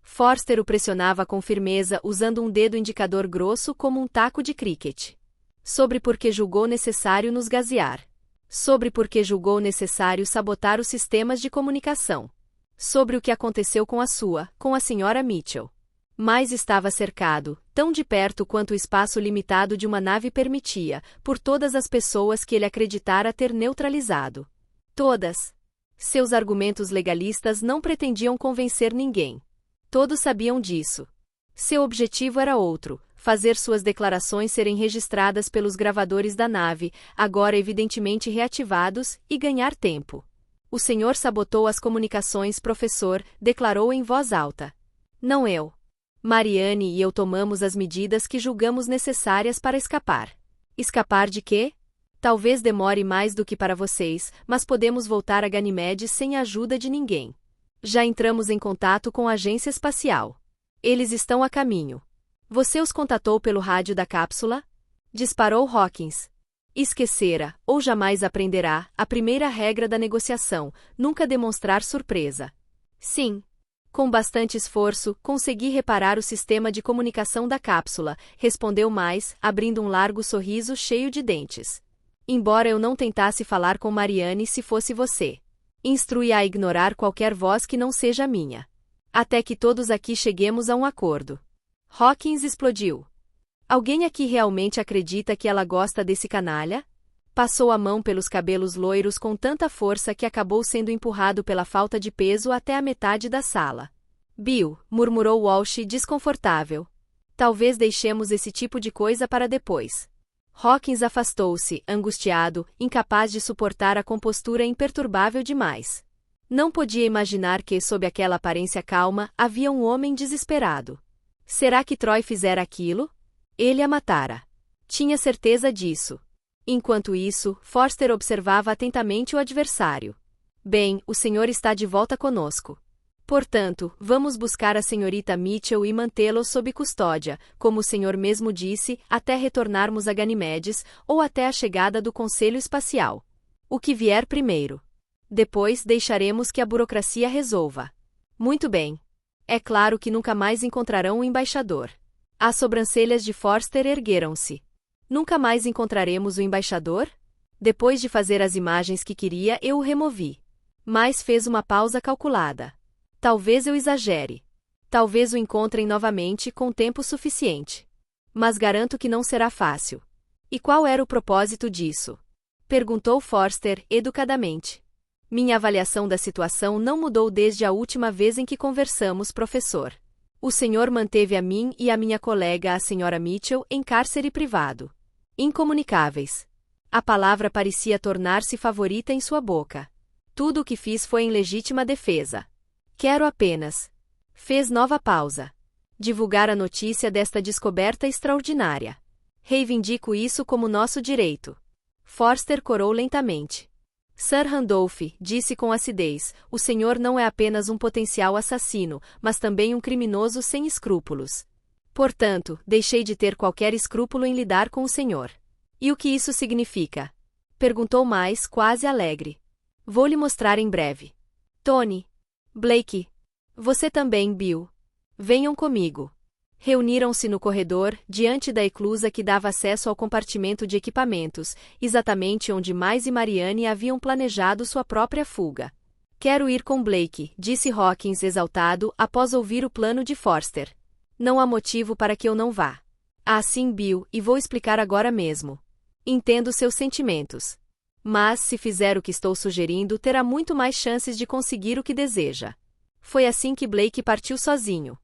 Forster o pressionava com firmeza usando um dedo indicador grosso como um taco de cricket. Sobre por que julgou necessário nos gasear. Sobre por que julgou necessário sabotar os sistemas de comunicação. Sobre o que aconteceu com a senhora Mitchell. Mas estava cercado, tão de perto quanto o espaço limitado de uma nave permitia, por todas as pessoas que ele acreditara ter neutralizado. Todas. Seus argumentos legalistas não pretendiam convencer ninguém. Todos sabiam disso. Seu objetivo era outro, fazer suas declarações serem registradas pelos gravadores da nave, agora evidentemente reativados, e ganhar tempo. O senhor sabotou as comunicações, professor, declarou em voz alta. Não eu. Marianne e eu tomamos as medidas que julgamos necessárias para escapar. Escapar de quê? Talvez demore mais do que para vocês, mas podemos voltar a Ganymedes sem a ajuda de ninguém. Já entramos em contato com a agência espacial. Eles estão a caminho. Você os contatou pelo rádio da cápsula? Disparou Hawkins. Esquecera, ou jamais aprenderá, a primeira regra da negociação, nunca demonstrar surpresa. Sim. Com bastante esforço, consegui reparar o sistema de comunicação da cápsula, respondeu mais, abrindo um largo sorriso cheio de dentes. Embora eu não tentasse falar com Marianne se fosse você. Instrui-a a ignorar qualquer voz que não seja a minha. Até que todos aqui cheguemos a um acordo. Hawkins explodiu. Alguém aqui realmente acredita que ela gosta desse canalha? Passou a mão pelos cabelos loiros com tanta força que acabou sendo empurrado pela falta de peso até a metade da sala. Bill, murmurou Walsh desconfortável. Talvez deixemos esse tipo de coisa para depois. Hawkins afastou-se, angustiado, incapaz de suportar a compostura imperturbável demais. Não podia imaginar que, sob aquela aparência calma, havia um homem desesperado. Será que Troy fizera aquilo? Ele a matara. Tinha certeza disso. Enquanto isso, Forster observava atentamente o adversário. Bem, o senhor está de volta conosco. Portanto, vamos buscar a senhorita Mitchell e mantê-lo sob custódia, como o senhor mesmo disse, até retornarmos a Ganimedes, ou até a chegada do Conselho Espacial. O que vier primeiro. Depois deixaremos que a burocracia resolva. Muito bem. É claro que nunca mais encontrarão o embaixador. As sobrancelhas de Forster ergueram-se. Nunca mais encontraremos o embaixador? Depois de fazer as imagens que queria, eu o removi. Mas fez uma pausa calculada. Talvez eu exagere. Talvez o encontrem novamente com tempo suficiente. Mas garanto que não será fácil. E qual era o propósito disso? Perguntou Forster, educadamente. Minha avaliação da situação não mudou desde a última vez em que conversamos, professor. O senhor manteve a mim e a minha colega, a senhora Mitchell, em cárcere privado. Incomunicáveis. A palavra parecia tornar-se favorita em sua boca. Tudo o que fiz foi em legítima defesa. Quero apenas. Fez nova pausa. Divulgar a notícia desta descoberta extraordinária. Reivindico isso como nosso direito. Forster corou lentamente. Sir Randolph, disse com acidez, o senhor não é apenas um potencial assassino, mas também um criminoso sem escrúpulos. Portanto, deixei de ter qualquer escrúpulo em lidar com o senhor. E o que isso significa? Perguntou mais, quase alegre. Vou lhe mostrar em breve. Tony. Blake. Você também, Bill. Venham comigo. Reuniram-se no corredor, diante da eclusa que dava acesso ao compartimento de equipamentos, exatamente onde Mais e Marianne haviam planejado sua própria fuga. Quero ir com Blake, disse Hawkins exaltado, após ouvir o plano de Forster. Não há motivo para que eu não vá. Ah, sim, Bill, e vou explicar agora mesmo. Entendo seus sentimentos. Mas, se fizer o que estou sugerindo, terá muito mais chances de conseguir o que deseja. Foi assim que Blake partiu sozinho.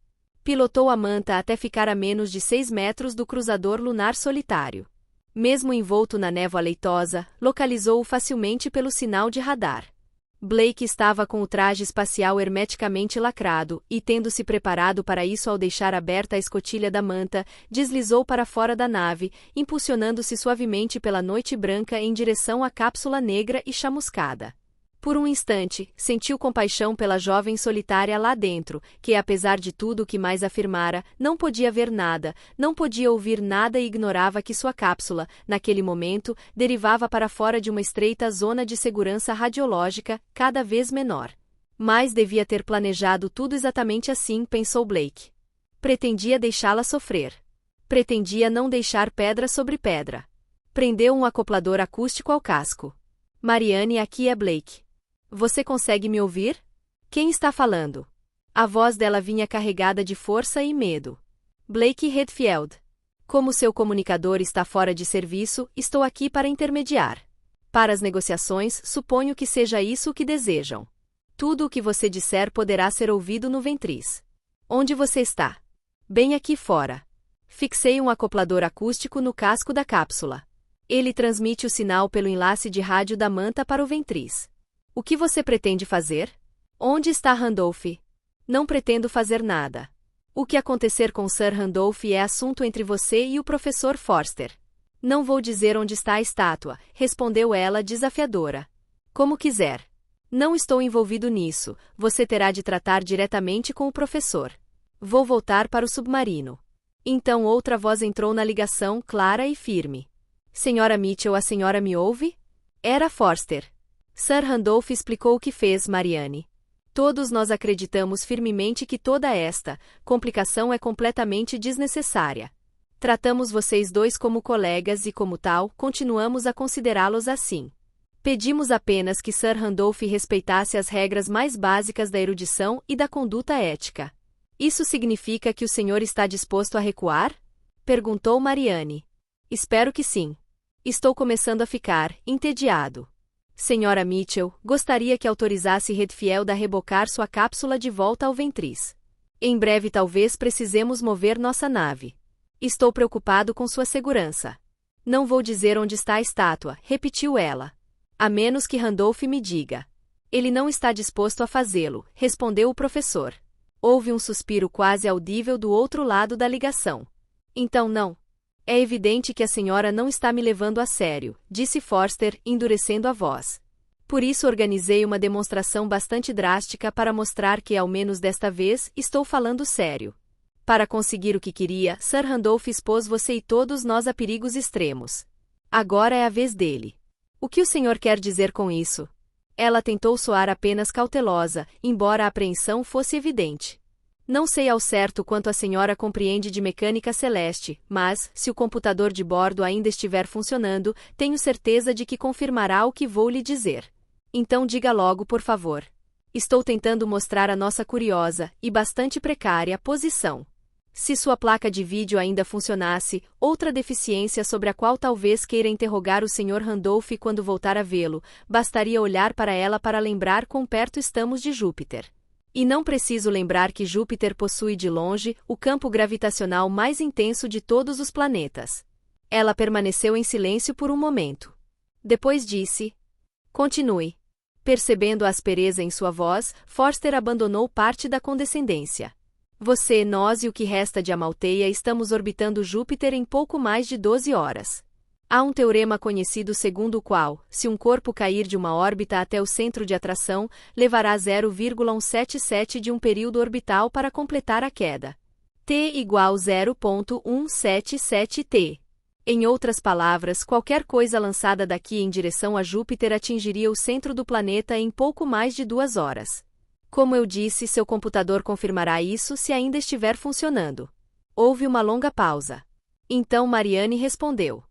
Pilotou a manta até ficar a menos de 6 metros do cruzador lunar solitário. Mesmo envolto na névoa leitosa, localizou-o facilmente pelo sinal de radar. Blake estava com o traje espacial hermeticamente lacrado, e tendo-se preparado para isso ao deixar aberta a escotilha da manta, deslizou para fora da nave, impulsionando-se suavemente pela noite branca em direção à cápsula negra e chamuscada. Por um instante, sentiu compaixão pela jovem solitária lá dentro, que, apesar de tudo o que mais afirmara, não podia ver nada, não podia ouvir nada e ignorava que sua cápsula, naquele momento, derivava para fora de uma estreita zona de segurança radiológica, cada vez menor. Mas devia ter planejado tudo exatamente assim, pensou Blake. Pretendia deixá-la sofrer. Pretendia não deixar pedra sobre pedra. Prendeu um acoplador acústico ao casco. Marianne, aqui é Blake. Você consegue me ouvir? Quem está falando? A voz dela vinha carregada de força e medo. Blake Redfield. Como seu comunicador está fora de serviço, estou aqui para intermediar. Para as negociações, suponho que seja isso o que desejam. Tudo o que você disser poderá ser ouvido no Ventris. Onde você está? Bem aqui fora. Fixei um acoplador acústico no casco da cápsula. Ele transmite o sinal pelo enlace de rádio da manta para o Ventris. O que você pretende fazer? Onde está Randolph? Não pretendo fazer nada. O que acontecer com Sir Randolph é assunto entre você e o professor Forster. Não vou dizer onde está a estátua, respondeu ela desafiadora. Como quiser. Não estou envolvido nisso, você terá de tratar diretamente com o professor. Vou voltar para o submarino. Então outra voz entrou na ligação, clara e firme. Senhora Mitchell, a senhora me ouve? Era Forster. Sir Randolph explicou o que fez, Marianne. Todos nós acreditamos firmemente que toda esta complicação é completamente desnecessária. Tratamos vocês dois como colegas e, como tal, continuamos a considerá-los assim. Pedimos apenas que Sir Randolph respeitasse as regras mais básicas da erudição e da conduta ética. Isso significa que o senhor está disposto a recuar? Perguntou Marianne. Espero que sim. Estou começando a ficar entediado. Senhora Mitchell, gostaria que autorizasse Redfield a rebocar sua cápsula de volta ao Ventris. Em breve talvez precisemos mover nossa nave. Estou preocupado com sua segurança. Não vou dizer onde está a estátua, repetiu ela. A menos que Randolph me diga. Ele não está disposto a fazê-lo, respondeu o professor. Houve um suspiro quase audível do outro lado da ligação. Então não. É evidente que a senhora não está me levando a sério, disse Forster, endurecendo a voz. Por isso organizei uma demonstração bastante drástica para mostrar que, ao menos desta vez, estou falando sério. Para conseguir o que queria, Sir Randolph expôs você e todos nós a perigos extremos. Agora é a vez dele. O que o senhor quer dizer com isso? Ela tentou soar apenas cautelosa, embora a apreensão fosse evidente. Não sei ao certo quanto a senhora compreende de mecânica celeste, mas, se o computador de bordo ainda estiver funcionando, tenho certeza de que confirmará o que vou lhe dizer. Então diga logo, por favor. Estou tentando mostrar a nossa curiosa, e bastante precária, posição. Se sua placa de vídeo ainda funcionasse, outra deficiência sobre a qual talvez queira interrogar o Sr. Randolph quando voltar a vê-lo, bastaria olhar para ela para lembrar quão perto estamos de Júpiter. E não preciso lembrar que Júpiter possui de longe o campo gravitacional mais intenso de todos os planetas. Ela permaneceu em silêncio por um momento. Depois disse: continue. Percebendo a aspereza em sua voz, Forster abandonou parte da condescendência. Você, nós e o que resta de Amalteia estamos orbitando Júpiter em pouco mais de 12 horas. Há um teorema conhecido segundo o qual, se um corpo cair de uma órbita até o centro de atração, levará 0,177 de um período orbital para completar a queda. T igual 0,177 t. Em outras palavras, qualquer coisa lançada daqui em direção a Júpiter atingiria o centro do planeta em pouco mais de 2 horas. Como eu disse, seu computador confirmará isso se ainda estiver funcionando. Houve uma longa pausa. Então Mariane respondeu.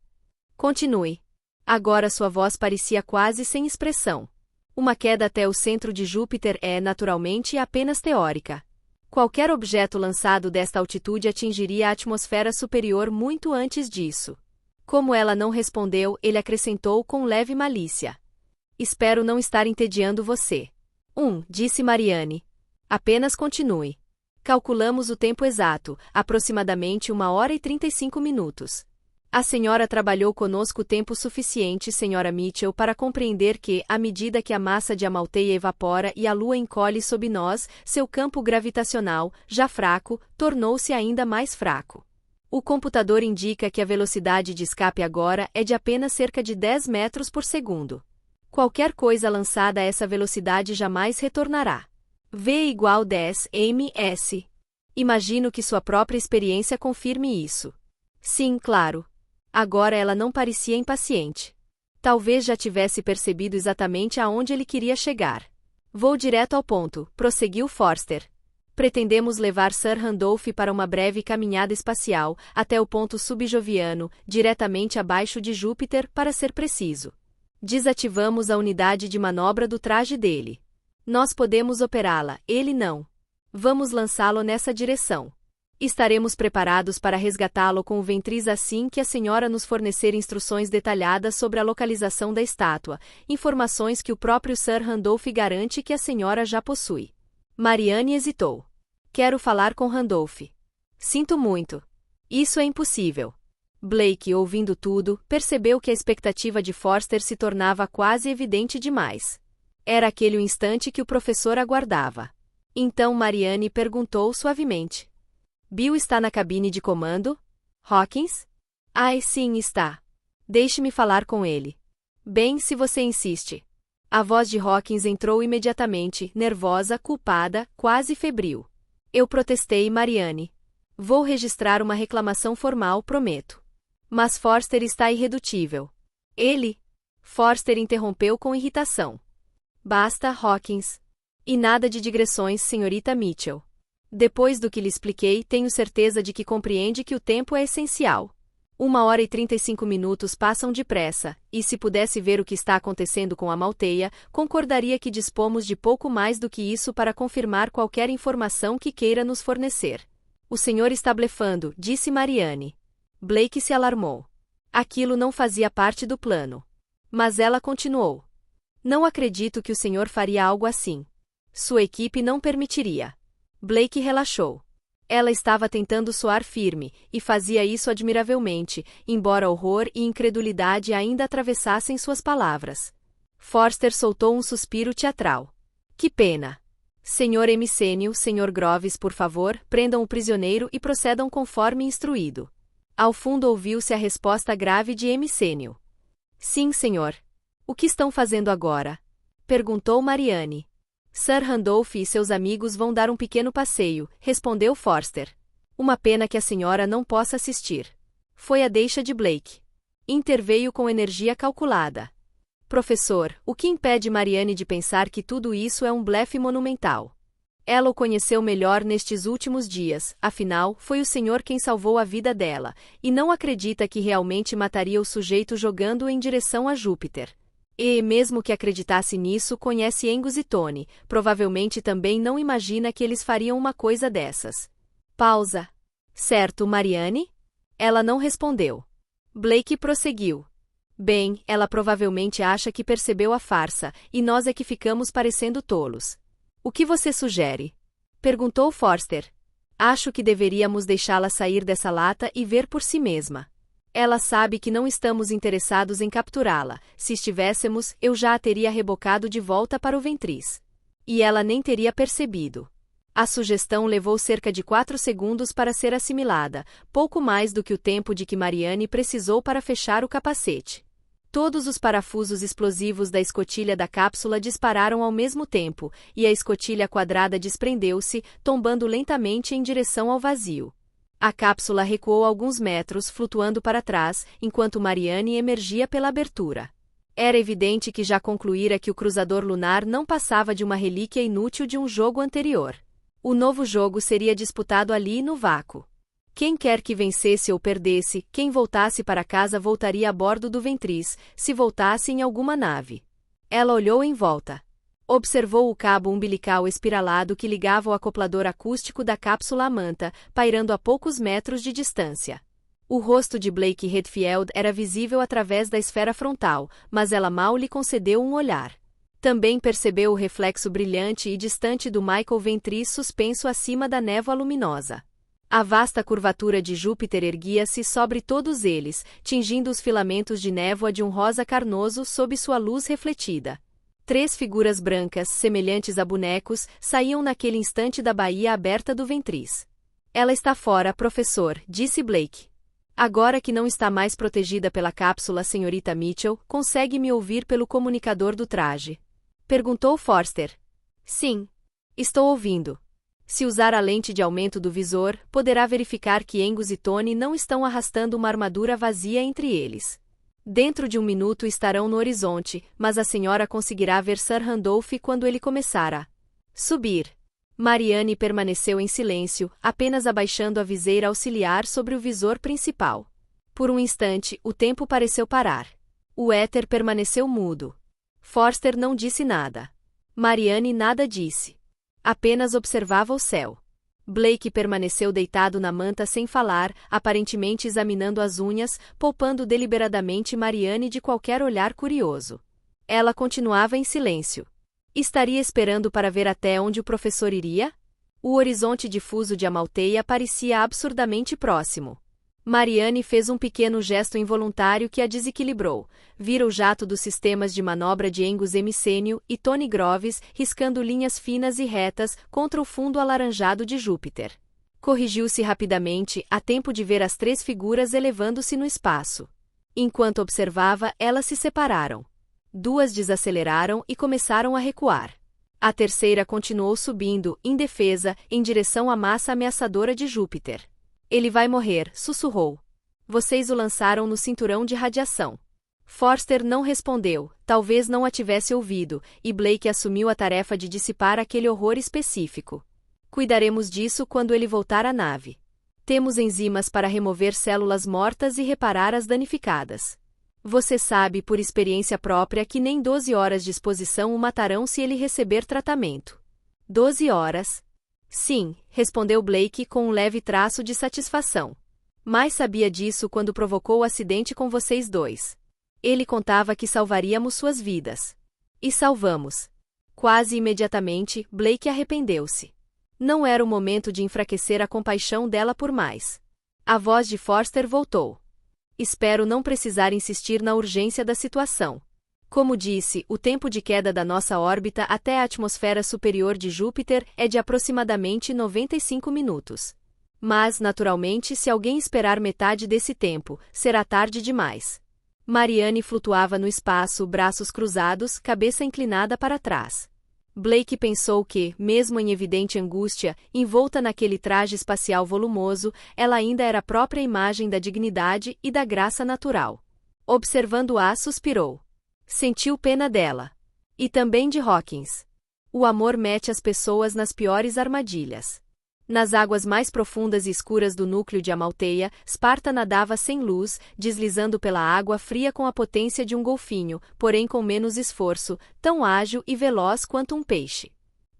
Continue. Agora sua voz parecia quase sem expressão. Uma queda até o centro de Júpiter é, naturalmente, apenas teórica. Qualquer objeto lançado desta altitude atingiria a atmosfera superior muito antes disso. Como ela não respondeu, ele acrescentou com leve malícia. Espero não estar entediando você. Disse Mariane. Apenas continue. Calculamos o tempo exato, aproximadamente 1 hora e 35 minutos. A senhora trabalhou conosco tempo suficiente, senhora Mitchell, para compreender que, à medida que a massa de Amalteia evapora e a Lua encolhe sob nós, seu campo gravitacional, já fraco, tornou-se ainda mais fraco. O computador indica que a velocidade de escape agora é de apenas cerca de 10 metros por segundo. Qualquer coisa lançada a essa velocidade jamais retornará. V igual 10 ms. Imagino que sua própria experiência confirme isso. Sim, claro. Agora ela não parecia impaciente. Talvez já tivesse percebido exatamente aonde ele queria chegar. Vou direto ao ponto, prosseguiu Forster. Pretendemos levar Sir Randolph para uma breve caminhada espacial, até o ponto subjoviano, diretamente abaixo de Júpiter, para ser preciso. Desativamos a unidade de manobra do traje dele. Nós podemos operá-la, ele não. Vamos lançá-lo nessa direção. Estaremos preparados para resgatá-lo com o Ventris assim que a senhora nos fornecer instruções detalhadas sobre a localização da estátua, informações que o próprio Sir Randolph garante que a senhora já possui. Mariane hesitou. Quero falar com Randolph. Sinto muito. Isso é impossível. Blake, ouvindo tudo, percebeu que a expectativa de Forster se tornava quase evidente demais. Era aquele o instante que o professor aguardava. Então Mariane perguntou suavemente. Bill está na cabine de comando? Hawkins? Ai, sim, está. Deixe-me falar com ele. Bem, se você insiste. A voz de Hawkins entrou imediatamente, nervosa, culpada, quase febril. Eu protestei, Mariane. Vou registrar uma reclamação formal, prometo. Mas Forster está irredutível. Ele? Forster interrompeu com irritação. Basta, Hawkins. E nada de digressões, senhorita Mitchell. Depois do que lhe expliquei, tenho certeza de que compreende que o tempo é essencial. 1 hora e 35 minutos passam depressa, e se pudesse ver o que está acontecendo com Amalteia, concordaria que dispomos de pouco mais do que isso para confirmar qualquer informação que queira nos fornecer. O senhor está blefando, disse Mariane. Blake se alarmou. Aquilo não fazia parte do plano. Mas ela continuou. Não acredito que o senhor faria algo assim. Sua equipe não permitiria. Blake relaxou. Ela estava tentando soar firme, e fazia isso admiravelmente, embora horror e incredulidade ainda atravessassem suas palavras. Forster soltou um suspiro teatral. Que pena. Senhor Emicênio, Senhor Groves, por favor, prendam o prisioneiro e procedam conforme instruído. Ao fundo ouviu-se a resposta grave de Emicênio. Sim, senhor. O que estão fazendo agora? Perguntou Mariane. Sir Randolph e seus amigos vão dar um pequeno passeio, respondeu Forster. Uma pena que a senhora não possa assistir. Foi a deixa de Blake. Interveio com energia calculada. Professor, o que impede Mariane de pensar que tudo isso é um blefe monumental? Ela o conheceu melhor nestes últimos dias, afinal, foi o senhor quem salvou a vida dela, e não acredita que realmente mataria o sujeito jogando-o em direção a Júpiter. E, mesmo que acreditasse nisso, conhece Angus e Tony, provavelmente também não imagina que eles fariam uma coisa dessas. Pausa. Certo, Mariane? Ela não respondeu. Blake prosseguiu. Bem, ela provavelmente acha que percebeu a farsa, e nós é que ficamos parecendo tolos. O que você sugere? Perguntou Forster. Acho que deveríamos deixá-la sair dessa lata e ver por si mesma. Ela sabe que não estamos interessados em capturá-la. Se estivéssemos, eu já a teria rebocado de volta para o Ventris. E ela nem teria percebido. A sugestão levou cerca de 4 segundos para ser assimilada, pouco mais do que o tempo de que Mariane precisou para fechar o capacete. Todos os parafusos explosivos da escotilha da cápsula dispararam ao mesmo tempo, e a escotilha quadrada desprendeu-se, tombando lentamente em direção ao vazio. A cápsula recuou alguns metros, flutuando para trás, enquanto Mariane emergia pela abertura. Era evidente que já concluíra que o cruzador lunar não passava de uma relíquia inútil de um jogo anterior. O novo jogo seria disputado ali no vácuo. Quem quer que vencesse ou perdesse, quem voltasse para casa voltaria a bordo do Ventris, se voltasse em alguma nave. Ela olhou em volta. Observou o cabo umbilical espiralado que ligava o acoplador acústico da cápsula à manta, pairando a poucos metros de distância. O rosto de Blake Redfield era visível através da esfera frontal, mas ela mal lhe concedeu um olhar. Também percebeu o reflexo brilhante e distante do Michael Ventris suspenso acima da névoa luminosa. A vasta curvatura de Júpiter erguia-se sobre todos eles, tingindo os filamentos de névoa de um rosa carnoso sob sua luz refletida. 3 figuras brancas, semelhantes a bonecos, saíam naquele instante da baía aberta do Ventris. Ela está fora, professor, disse Blake. Agora que não está mais protegida pela cápsula, senhorita Mitchell, consegue me ouvir pelo comunicador do traje? Perguntou Forster. Sim. Estou ouvindo. Se usar a lente de aumento do visor, poderá verificar que Angus e Tony não estão arrastando uma armadura vazia entre eles. Dentro de 1 minuto estarão no horizonte, mas a senhora conseguirá ver Sir Randolph quando ele começar a subir. Mariane permaneceu em silêncio, apenas abaixando a viseira auxiliar sobre o visor principal. Por um instante, o tempo pareceu parar. O éter permaneceu mudo. Forster não disse nada. Mariane nada disse. Apenas observava o céu. Blake permaneceu deitado na manta sem falar, aparentemente examinando as unhas, poupando deliberadamente Mariane de qualquer olhar curioso. Ela continuava em silêncio. Estaria esperando para ver até onde o professor iria? O horizonte difuso de Amalteia parecia absurdamente próximo. Mariane fez um pequeno gesto involuntário que a desequilibrou. Vira o jato dos sistemas de manobra de Angus Emicênio e Tony Groves riscando linhas finas e retas contra o fundo alaranjado de Júpiter. Corrigiu-se rapidamente, a tempo de ver as 3 figuras elevando-se no espaço. Enquanto observava, elas se separaram. 2 desaceleraram e começaram a recuar. A terceira continuou subindo, indefesa, em direção à massa ameaçadora de Júpiter. Ele vai morrer, sussurrou. Vocês o lançaram no cinturão de radiação. Forster não respondeu, talvez não a tivesse ouvido, e Blake assumiu a tarefa de dissipar aquele horror específico. Cuidaremos disso quando ele voltar à nave. Temos enzimas para remover células mortas e reparar as danificadas. Você sabe por experiência própria que nem 12 horas de exposição o matarão se ele receber tratamento. 12 horas? Sim, respondeu Blake com um leve traço de satisfação. Mas sabia disso quando provocou o acidente com vocês 2. Ele contava que salvaríamos suas vidas. E salvamos. Quase imediatamente, Blake arrependeu-se. Não era o momento de enfraquecer a compaixão dela por mais. A voz de Forster voltou. Espero não precisar insistir na urgência da situação. Como disse, o tempo de queda da nossa órbita até a atmosfera superior de Júpiter é de aproximadamente 95 minutos. Mas, naturalmente, se alguém esperar metade desse tempo, será tarde demais. Marianne flutuava no espaço, braços cruzados, cabeça inclinada para trás. Blake pensou que, mesmo em evidente angústia, envolta naquele traje espacial volumoso, ela ainda era a própria imagem da dignidade e da graça natural. Observando-a, suspirou. Sentiu pena dela. E também de Hawkins. O amor mete as pessoas nas piores armadilhas. Nas águas mais profundas e escuras do núcleo de Amalteia, Sparta nadava sem luz, deslizando pela água fria com a potência de um golfinho, porém com menos esforço, tão ágil e veloz quanto um peixe.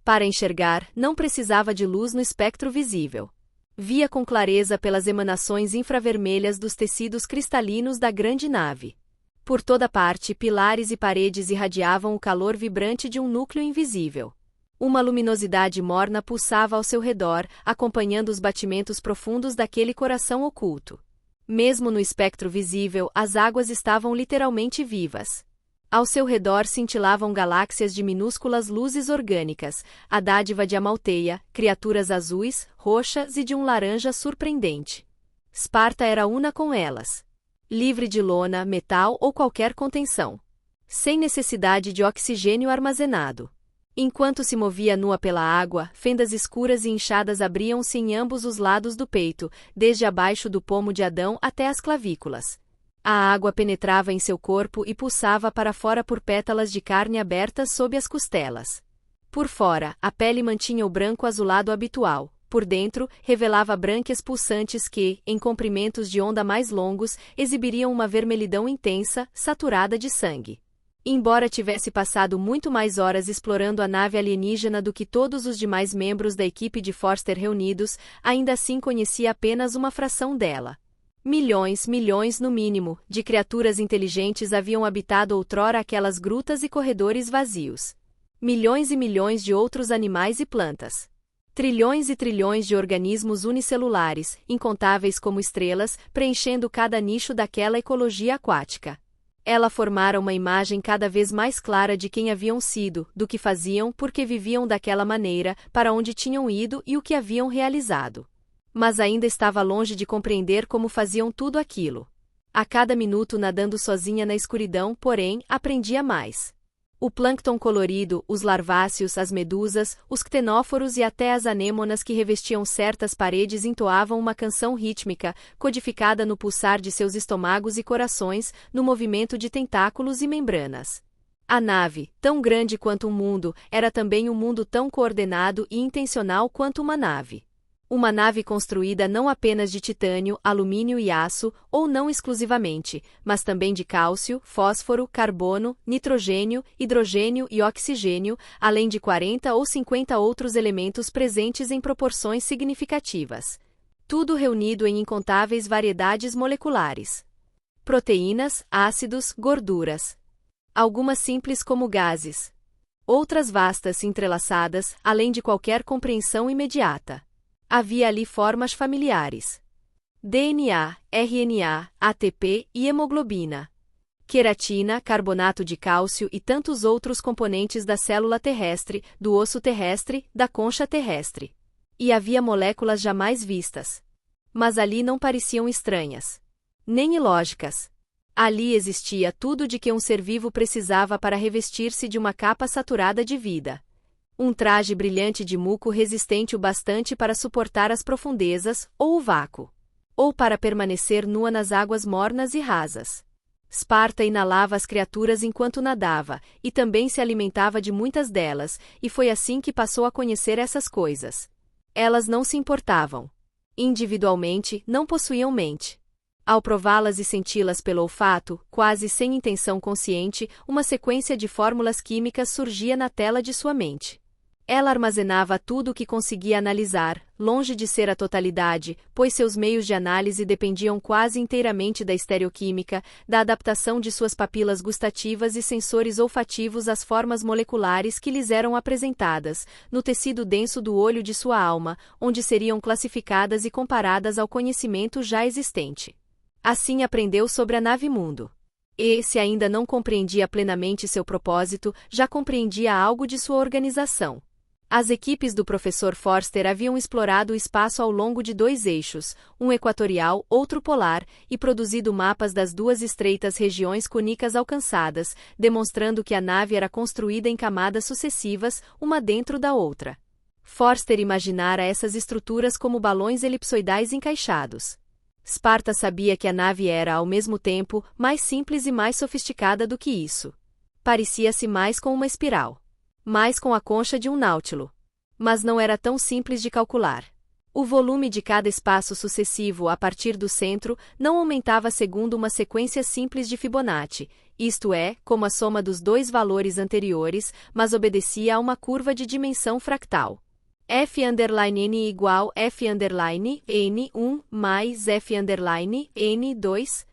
Para enxergar, não precisava de luz no espectro visível. Via com clareza pelas emanações infravermelhas dos tecidos cristalinos da grande nave. Por toda parte, pilares e paredes irradiavam o calor vibrante de um núcleo invisível. Uma luminosidade morna pulsava ao seu redor, acompanhando os batimentos profundos daquele coração oculto. Mesmo no espectro visível, as águas estavam literalmente vivas. Ao seu redor cintilavam galáxias de minúsculas luzes orgânicas, a dádiva de Amalteia, criaturas azuis, roxas e de um laranja surpreendente. Sparta era una com elas. Livre de lona, metal ou qualquer contenção. Sem necessidade de oxigênio armazenado. Enquanto se movia nua pela água, fendas escuras e inchadas abriam-se em ambos os lados do peito, desde abaixo do pomo de Adão até as clavículas. A água penetrava em seu corpo e pulsava para fora por pétalas de carne abertas sob as costelas. Por fora, a pele mantinha o branco azulado habitual. Por dentro, revelava brânquias pulsantes que, em comprimentos de onda mais longos, exibiriam uma vermelhidão intensa, saturada de sangue. Embora tivesse passado muito mais horas explorando a nave alienígena do que todos os demais membros da equipe de Forster reunidos, ainda assim conhecia apenas uma fração dela. Milhões no mínimo, de criaturas inteligentes haviam habitado outrora aquelas grutas e corredores vazios. Milhões e milhões de outros animais e plantas. Trilhões e trilhões de organismos unicelulares, incontáveis como estrelas, preenchendo cada nicho daquela ecologia aquática. Ela formara uma imagem cada vez mais clara de quem haviam sido, do que faziam, porque viviam daquela maneira, para onde tinham ido e o que haviam realizado. Mas ainda estava longe de compreender como faziam tudo aquilo. A cada minuto nadando sozinha na escuridão, porém, aprendia mais. O plâncton colorido, os larváceos, as medusas, os ctenóforos e até as anêmonas que revestiam certas paredes entoavam uma canção rítmica, codificada no pulsar de seus estômagos e corações, no movimento de tentáculos e membranas. A nave, tão grande quanto um mundo, era também um mundo tão coordenado e intencional quanto uma nave. Uma nave construída não apenas de titânio, alumínio e aço, ou não exclusivamente, mas também de cálcio, fósforo, carbono, nitrogênio, hidrogênio e oxigênio, além de 40 ou 50 outros elementos presentes em proporções significativas. Tudo reunido em incontáveis variedades moleculares. Proteínas, ácidos, gorduras. Algumas simples como gases. Outras vastas e entrelaçadas, além de qualquer compreensão imediata. Havia ali formas familiares. DNA, RNA, ATP e hemoglobina. Queratina, carbonato de cálcio e tantos outros componentes da célula terrestre, do osso terrestre, da concha terrestre. E havia moléculas jamais vistas. Mas ali não pareciam estranhas. Nem ilógicas. Ali existia tudo de que um ser vivo precisava para revestir-se de uma capa saturada de vida. Um traje brilhante de muco resistente o bastante para suportar as profundezas, ou o vácuo. Ou para permanecer nua nas águas mornas e rasas. Sparta inalava as criaturas enquanto nadava, e também se alimentava de muitas delas, e foi assim que passou a conhecer essas coisas. Elas não se importavam. Individualmente, não possuíam mente. Ao prová-las e senti-las pelo olfato, quase sem intenção consciente, uma sequência de fórmulas químicas surgia na tela de sua mente. Ela armazenava tudo o que conseguia analisar, longe de ser a totalidade, pois seus meios de análise dependiam quase inteiramente da estereoquímica, da adaptação de suas papilas gustativas e sensores olfativos às formas moleculares que lhes eram apresentadas, no tecido denso do olho de sua alma, onde seriam classificadas e comparadas ao conhecimento já existente. Assim aprendeu sobre a nave-mundo. E, se ainda não compreendia plenamente seu propósito, já compreendia algo de sua organização. As equipes do professor Forster haviam explorado o espaço ao longo de 2 eixos, um equatorial, outro polar, e produzido mapas das 2 estreitas regiões cônicas alcançadas, demonstrando que a nave era construída em camadas sucessivas, uma dentro da outra. Forster imaginara essas estruturas como balões elipsoidais encaixados. Sparta sabia que a nave era, ao mesmo tempo, mais simples e mais sofisticada do que isso. Parecia-se mais com uma espiral. Mais com a concha de um náutilo. Mas não era tão simples de calcular. O volume de cada espaço sucessivo a partir do centro não aumentava segundo uma sequência simples de Fibonacci, isto é, como a soma dos 2 valores anteriores, mas obedecia a uma curva de dimensão fractal. F_n igual F_n1 mais F_n2.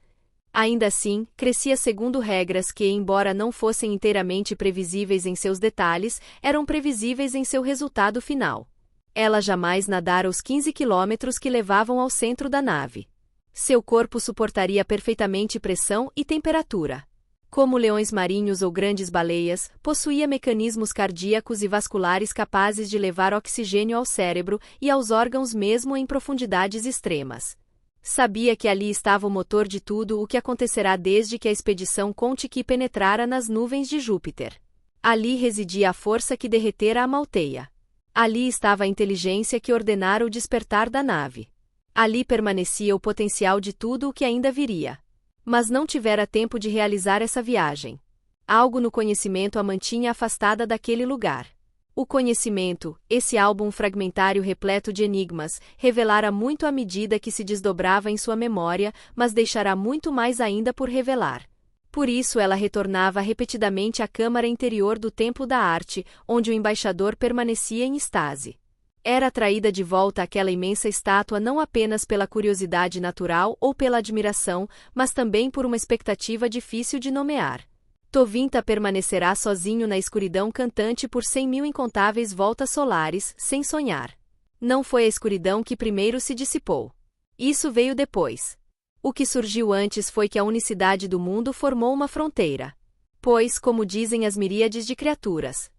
Ainda assim, crescia segundo regras que, embora não fossem inteiramente previsíveis em seus detalhes, eram previsíveis em seu resultado final. Ela jamais nadara os 15 quilômetros que levavam ao centro da nave. Seu corpo suportaria perfeitamente pressão e temperatura. Como leões marinhos ou grandes baleias, possuía mecanismos cardíacos e vasculares capazes de levar oxigênio ao cérebro e aos órgãos mesmo em profundidades extremas. Sabia que ali estava o motor de tudo o que acontecerá desde que a expedição Kon-Tiki penetrara nas nuvens de Júpiter. Ali residia a força que derretera a Malteia. Ali estava a inteligência que ordenara o despertar da nave. Ali permanecia o potencial de tudo o que ainda viria. Mas não tivera tempo de realizar essa viagem. Algo no conhecimento a mantinha afastada daquele lugar. O conhecimento, esse álbum fragmentário repleto de enigmas, revelara muito à medida que se desdobrava em sua memória, mas deixará muito mais ainda por revelar. Por isso ela retornava repetidamente à câmara interior do Templo da Arte, onde o embaixador permanecia em estase. Era atraída de volta àquela imensa estátua não apenas pela curiosidade natural ou pela admiração, mas também por uma expectativa difícil de nomear. Tovinta permanecerá sozinho na escuridão cantante por 100.000 incontáveis voltas solares, sem sonhar. Não foi a escuridão que primeiro se dissipou. Isso veio depois. O que surgiu antes foi que a unicidade do mundo formou uma fronteira. Pois, como dizem as miríades de criaturas,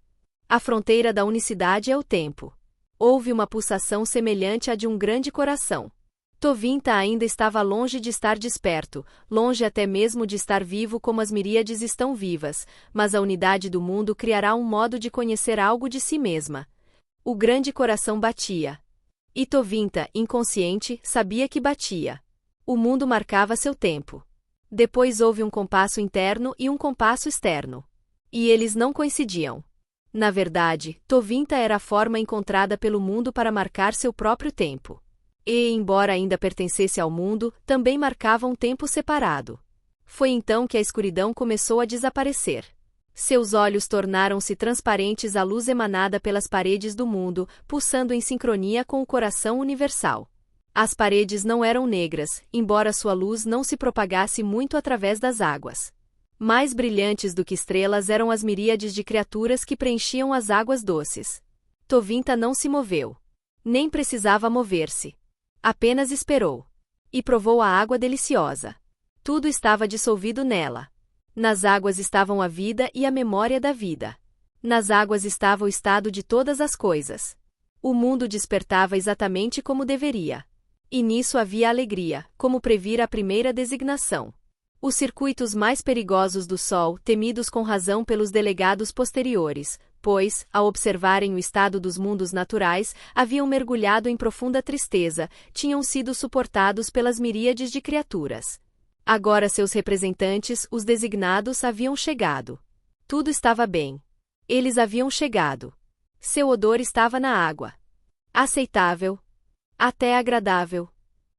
a fronteira da unicidade é o tempo. Houve uma pulsação semelhante à de um grande coração. Tovinta ainda estava longe de estar desperto, longe até mesmo de estar vivo como as miríades estão vivas, mas a unidade do mundo criará um modo de conhecer algo de si mesma. O grande coração batia. E Tovinta, inconsciente, sabia que batia. O mundo marcava seu tempo. Depois houve um compasso interno e um compasso externo. E eles não coincidiam. Na verdade, Tovinta era a forma encontrada pelo mundo para marcar seu próprio tempo. E, embora ainda pertencesse ao mundo, também marcava um tempo separado. Foi então que a escuridão começou a desaparecer. Seus olhos tornaram-se transparentes à luz emanada pelas paredes do mundo, pulsando em sincronia com o coração universal. As paredes não eram negras, embora sua luz não se propagasse muito através das águas. Mais brilhantes do que estrelas eram as miríades de criaturas que preenchiam as águas doces. Tovinta não se moveu. Nem precisava mover-se. Apenas esperou. E provou a água deliciosa. Tudo estava dissolvido nela. Nas águas estavam a vida e a memória da vida. Nas águas estava o estado de todas as coisas. O mundo despertava exatamente como deveria. E nisso havia alegria, como previra a primeira designação. Os circuitos mais perigosos do Sol, temidos com razão pelos delegados posteriores, pois, ao observarem o estado dos mundos naturais, haviam mergulhado em profunda tristeza, tinham sido suportados pelas miríades de criaturas. Agora seus representantes, os designados, haviam chegado. Tudo estava bem. Eles haviam chegado. Seu odor estava na água. Aceitável. Até agradável.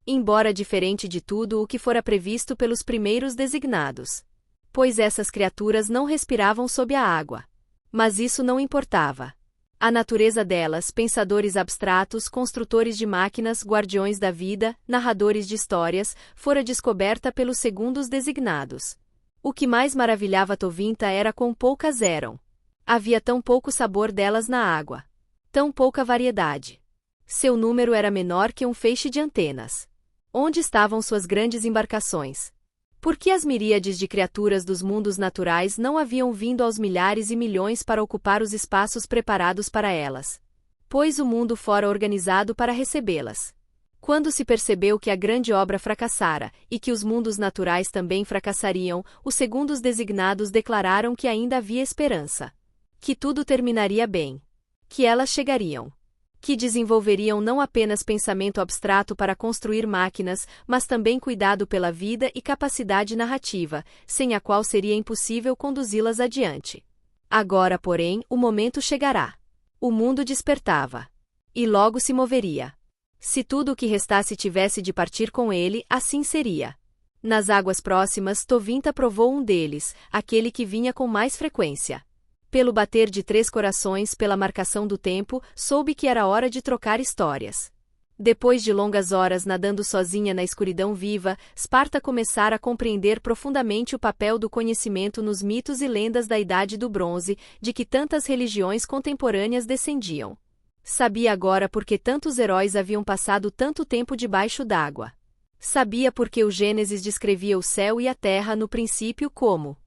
Embora diferente de tudo o que fora previsto pelos primeiros designados. Pois essas criaturas não respiravam sob a água. Mas isso não importava. A natureza delas, pensadores abstratos, construtores de máquinas, guardiões da vida, narradores de histórias, fora descoberta pelos segundos designados. O que mais maravilhava Tovinta era quão poucas eram. Havia tão pouco sabor delas na água. Tão pouca variedade. Seu número era menor que um feixe de antenas. Onde estavam suas grandes embarcações? Por que as miríades de criaturas dos mundos naturais não haviam vindo aos milhares e milhões para ocupar os espaços preparados para elas? Pois o mundo fora organizado para recebê-las. Quando se percebeu que a grande obra fracassara, e que os mundos naturais também fracassariam, os segundos designados declararam que ainda havia esperança. Que tudo terminaria bem. Que elas chegariam. Que desenvolveriam não apenas pensamento abstrato para construir máquinas, mas também cuidado pela vida e capacidade narrativa, sem a qual seria impossível conduzi-las adiante. Agora, porém, o momento chegará. O mundo despertava. E logo se moveria. Se tudo o que restasse tivesse de partir com ele, assim seria. Nas águas próximas, Tovinta provou um deles, aquele que vinha com mais frequência. Pelo bater de 3 corações, pela marcação do tempo, soube que era hora de trocar histórias. Depois de longas horas nadando sozinha na escuridão viva, Sparta começara a compreender profundamente o papel do conhecimento nos mitos e lendas da Idade do Bronze, de que tantas religiões contemporâneas descendiam. Sabia agora por que tantos heróis haviam passado tanto tempo debaixo d'água. Sabia por que o Gênesis descrevia o céu e a terra no princípio como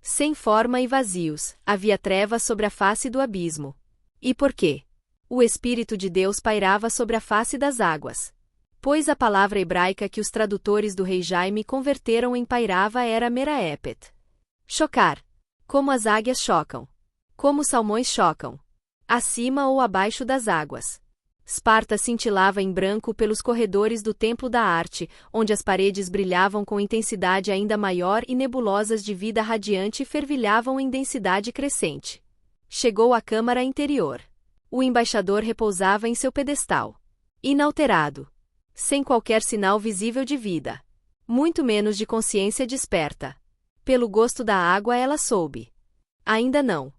sem forma e vazios, havia trevas sobre a face do abismo. E por quê? O Espírito de Deus pairava sobre a face das águas. Pois a palavra hebraica que os tradutores do rei Jaime converteram em pairava era meraepet. Chocar. Como as águias chocam. Como os salmões chocam. Acima ou abaixo das águas. Sparta cintilava em branco pelos corredores do Templo da Arte, onde as paredes brilhavam com intensidade ainda maior e nebulosas de vida radiante fervilhavam em densidade crescente. Chegou à câmara interior. O embaixador repousava em seu pedestal. Inalterado. Sem qualquer sinal visível de vida. Muito menos de consciência desperta. Pelo gosto da água ela soube. Ainda não.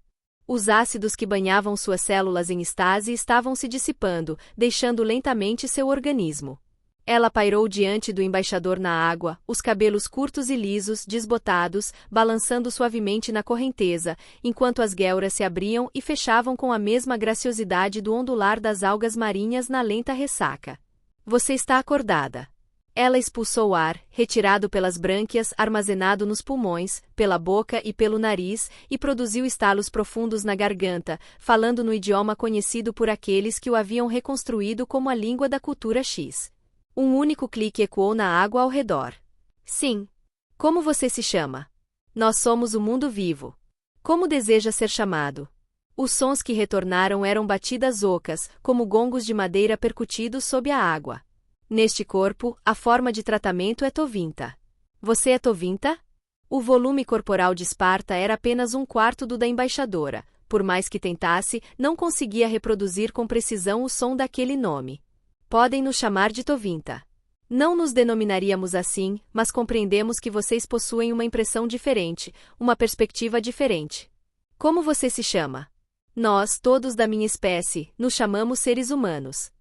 Os ácidos que banhavam suas células em estase estavam se dissipando, deixando lentamente seu organismo. Ela pairou diante do embaixador na água, os cabelos curtos e lisos, desbotados, balançando suavemente na correnteza, enquanto as guelras se abriam e fechavam com a mesma graciosidade do ondular das algas marinhas na lenta ressaca. Você está acordada. Ela expulsou o ar, retirado pelas brânquias, armazenado nos pulmões, pela boca e pelo nariz, e produziu estalos profundos na garganta, falando no idioma conhecido por aqueles que o haviam reconstruído como a língua da cultura X. Um único clique ecoou na água ao redor. Sim. Como você se chama? Nós somos o mundo vivo. Como deseja ser chamado? Os sons que retornaram eram batidas ocas, como gongos de madeira percutidos sob a água. Neste corpo, a forma de tratamento é Tovinta. Você é Tovinta? O volume corporal de Sparta era apenas 1/4 do da embaixadora. Por mais que tentasse, não conseguia reproduzir com precisão o som daquele nome. Podem nos chamar de Tovinta. Não nos denominaríamos assim, mas compreendemos que vocês possuem uma impressão diferente, uma perspectiva diferente. Como você se chama? Nós, todos da minha espécie, nos chamamos seres humanos.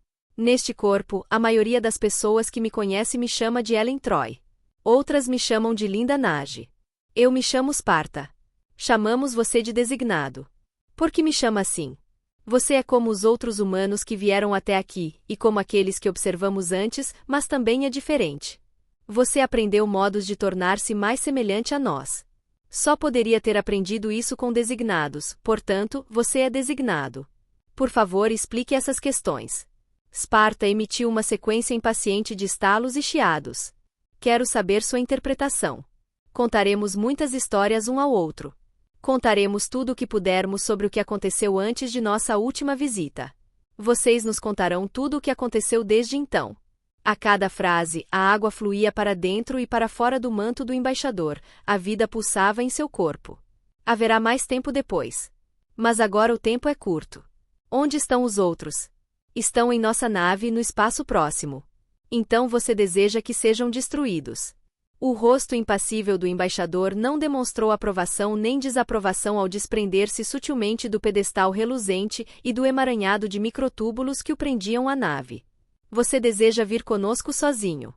Neste corpo, a maioria das pessoas que me conhece me chama de Ellen Troy. Outras me chamam de Linda Nage. Eu me chamo Sparta. Chamamos você de designado. Por que me chama assim? Você é como os outros humanos que vieram até aqui, e como aqueles que observamos antes, mas também é diferente. Você aprendeu modos de tornar-se mais semelhante a nós. Só poderia ter aprendido isso com designados, portanto, você é designado. Por favor, explique essas questões. Sparta emitiu uma sequência impaciente de estalos e chiados. Quero saber sua interpretação. Contaremos muitas histórias um ao outro. Contaremos tudo o que pudermos sobre o que aconteceu antes de nossa última visita. Vocês nos contarão tudo o que aconteceu desde então. A cada frase, a água fluía para dentro e para fora do manto do embaixador, a vida pulsava em seu corpo. Haverá mais tempo depois. Mas agora o tempo é curto. Onde estão os outros? Estão em nossa nave no espaço próximo. Então você deseja que sejam destruídos. O rosto impassível do embaixador não demonstrou aprovação nem desaprovação ao desprender-se sutilmente do pedestal reluzente e do emaranhado de microtúbulos que o prendiam à nave. Você deseja vir conosco sozinho?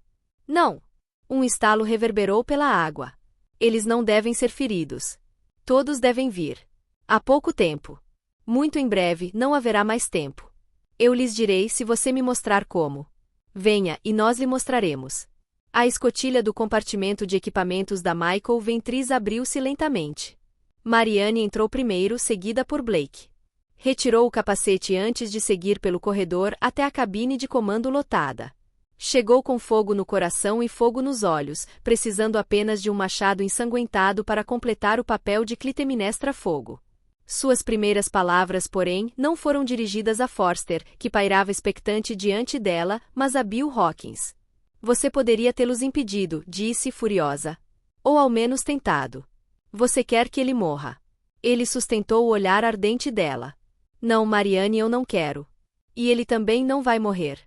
Não. Um estalo reverberou pela água. Eles não devem ser feridos. Todos devem vir. Há pouco tempo. Muito em breve, não haverá mais tempo. Eu lhes direi se você me mostrar como. Venha, e nós lhe mostraremos. A escotilha do compartimento de equipamentos da Michael Ventris abriu-se lentamente. Marianne entrou primeiro, seguida por Blake. Retirou o capacete antes de seguir pelo corredor até a cabine de comando lotada. Chegou com fogo no coração e fogo nos olhos, precisando apenas de um machado ensanguentado para completar o papel de Clitemnestra-Fogo. Suas primeiras palavras, porém, não foram dirigidas a Forster, que pairava expectante diante dela, mas a Bill Hawkins. Você poderia tê-los impedido, disse furiosa. Ou ao menos tentado. Você quer que ele morra. Ele sustentou o olhar ardente dela. Não, Marianne, eu não quero. E ele também não vai morrer.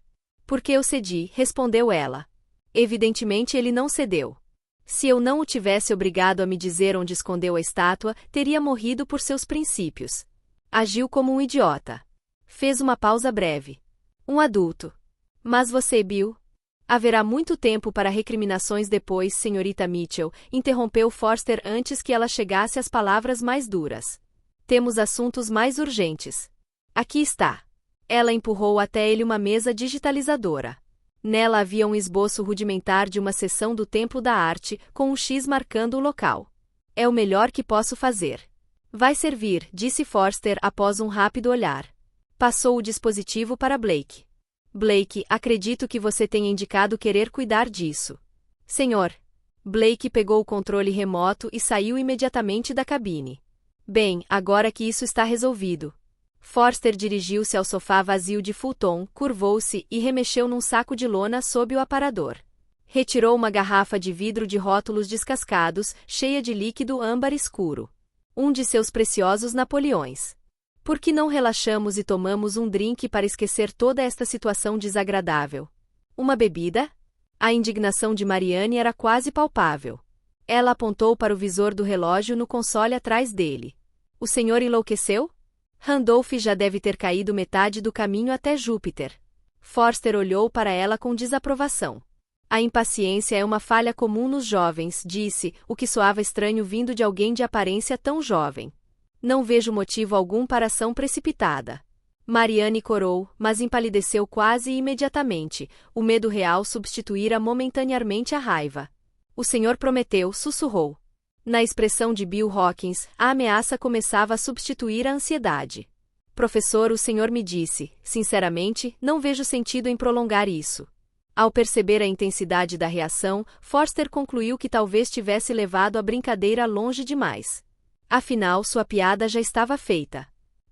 Porque eu cedi, respondeu ela. Evidentemente ele não cedeu. Se eu não o tivesse obrigado a me dizer onde escondeu a estátua, teria morrido por seus princípios. Agiu como um idiota. Fez uma pausa breve. Um adulto. Mas você, Bill? Haverá muito tempo para recriminações depois, senhorita Mitchell, interrompeu Forster antes que ela chegasse às palavras mais duras. Temos assuntos mais urgentes. Aqui está. Ela empurrou até ele uma mesa digitalizadora. Nela havia um esboço rudimentar de uma seção do Templo da Arte, com um X marcando o local. É o melhor que posso fazer. Vai servir, disse Forster após um rápido olhar. Passou o dispositivo para Blake. Blake, acredito que você tenha indicado querer cuidar disso. Senhor. Blake pegou o controle remoto e saiu imediatamente da cabine. Bem, agora que isso está resolvido. Forster dirigiu-se ao sofá vazio de futon, curvou-se e remexeu num saco de lona sob o aparador. Retirou uma garrafa de vidro de rótulos descascados, cheia de líquido âmbar escuro. Um de seus preciosos Napoleões. Por que não relaxamos e tomamos um drink para esquecer toda esta situação desagradável? Uma bebida? A indignação de Marianne era quase palpável. Ela apontou para o visor do relógio no console atrás dele. O senhor enlouqueceu? Randolph já deve ter caído metade do caminho até Júpiter. Forster olhou para ela com desaprovação. A impaciência é uma falha comum nos jovens, disse, o que soava estranho vindo de alguém de aparência tão jovem. Não vejo motivo algum para ação precipitada. Marianne corou, mas empalideceu quase imediatamente, o medo real substituíra momentaneamente a raiva. O senhor prometeu, sussurrou. Na expressão de Bill Hawkins, a ameaça começava a substituir a ansiedade. Professor, o senhor me disse, sinceramente, não vejo sentido em prolongar isso. Ao perceber a intensidade da reação, Forster concluiu que talvez tivesse levado a brincadeira longe demais. Afinal, sua piada já estava feita.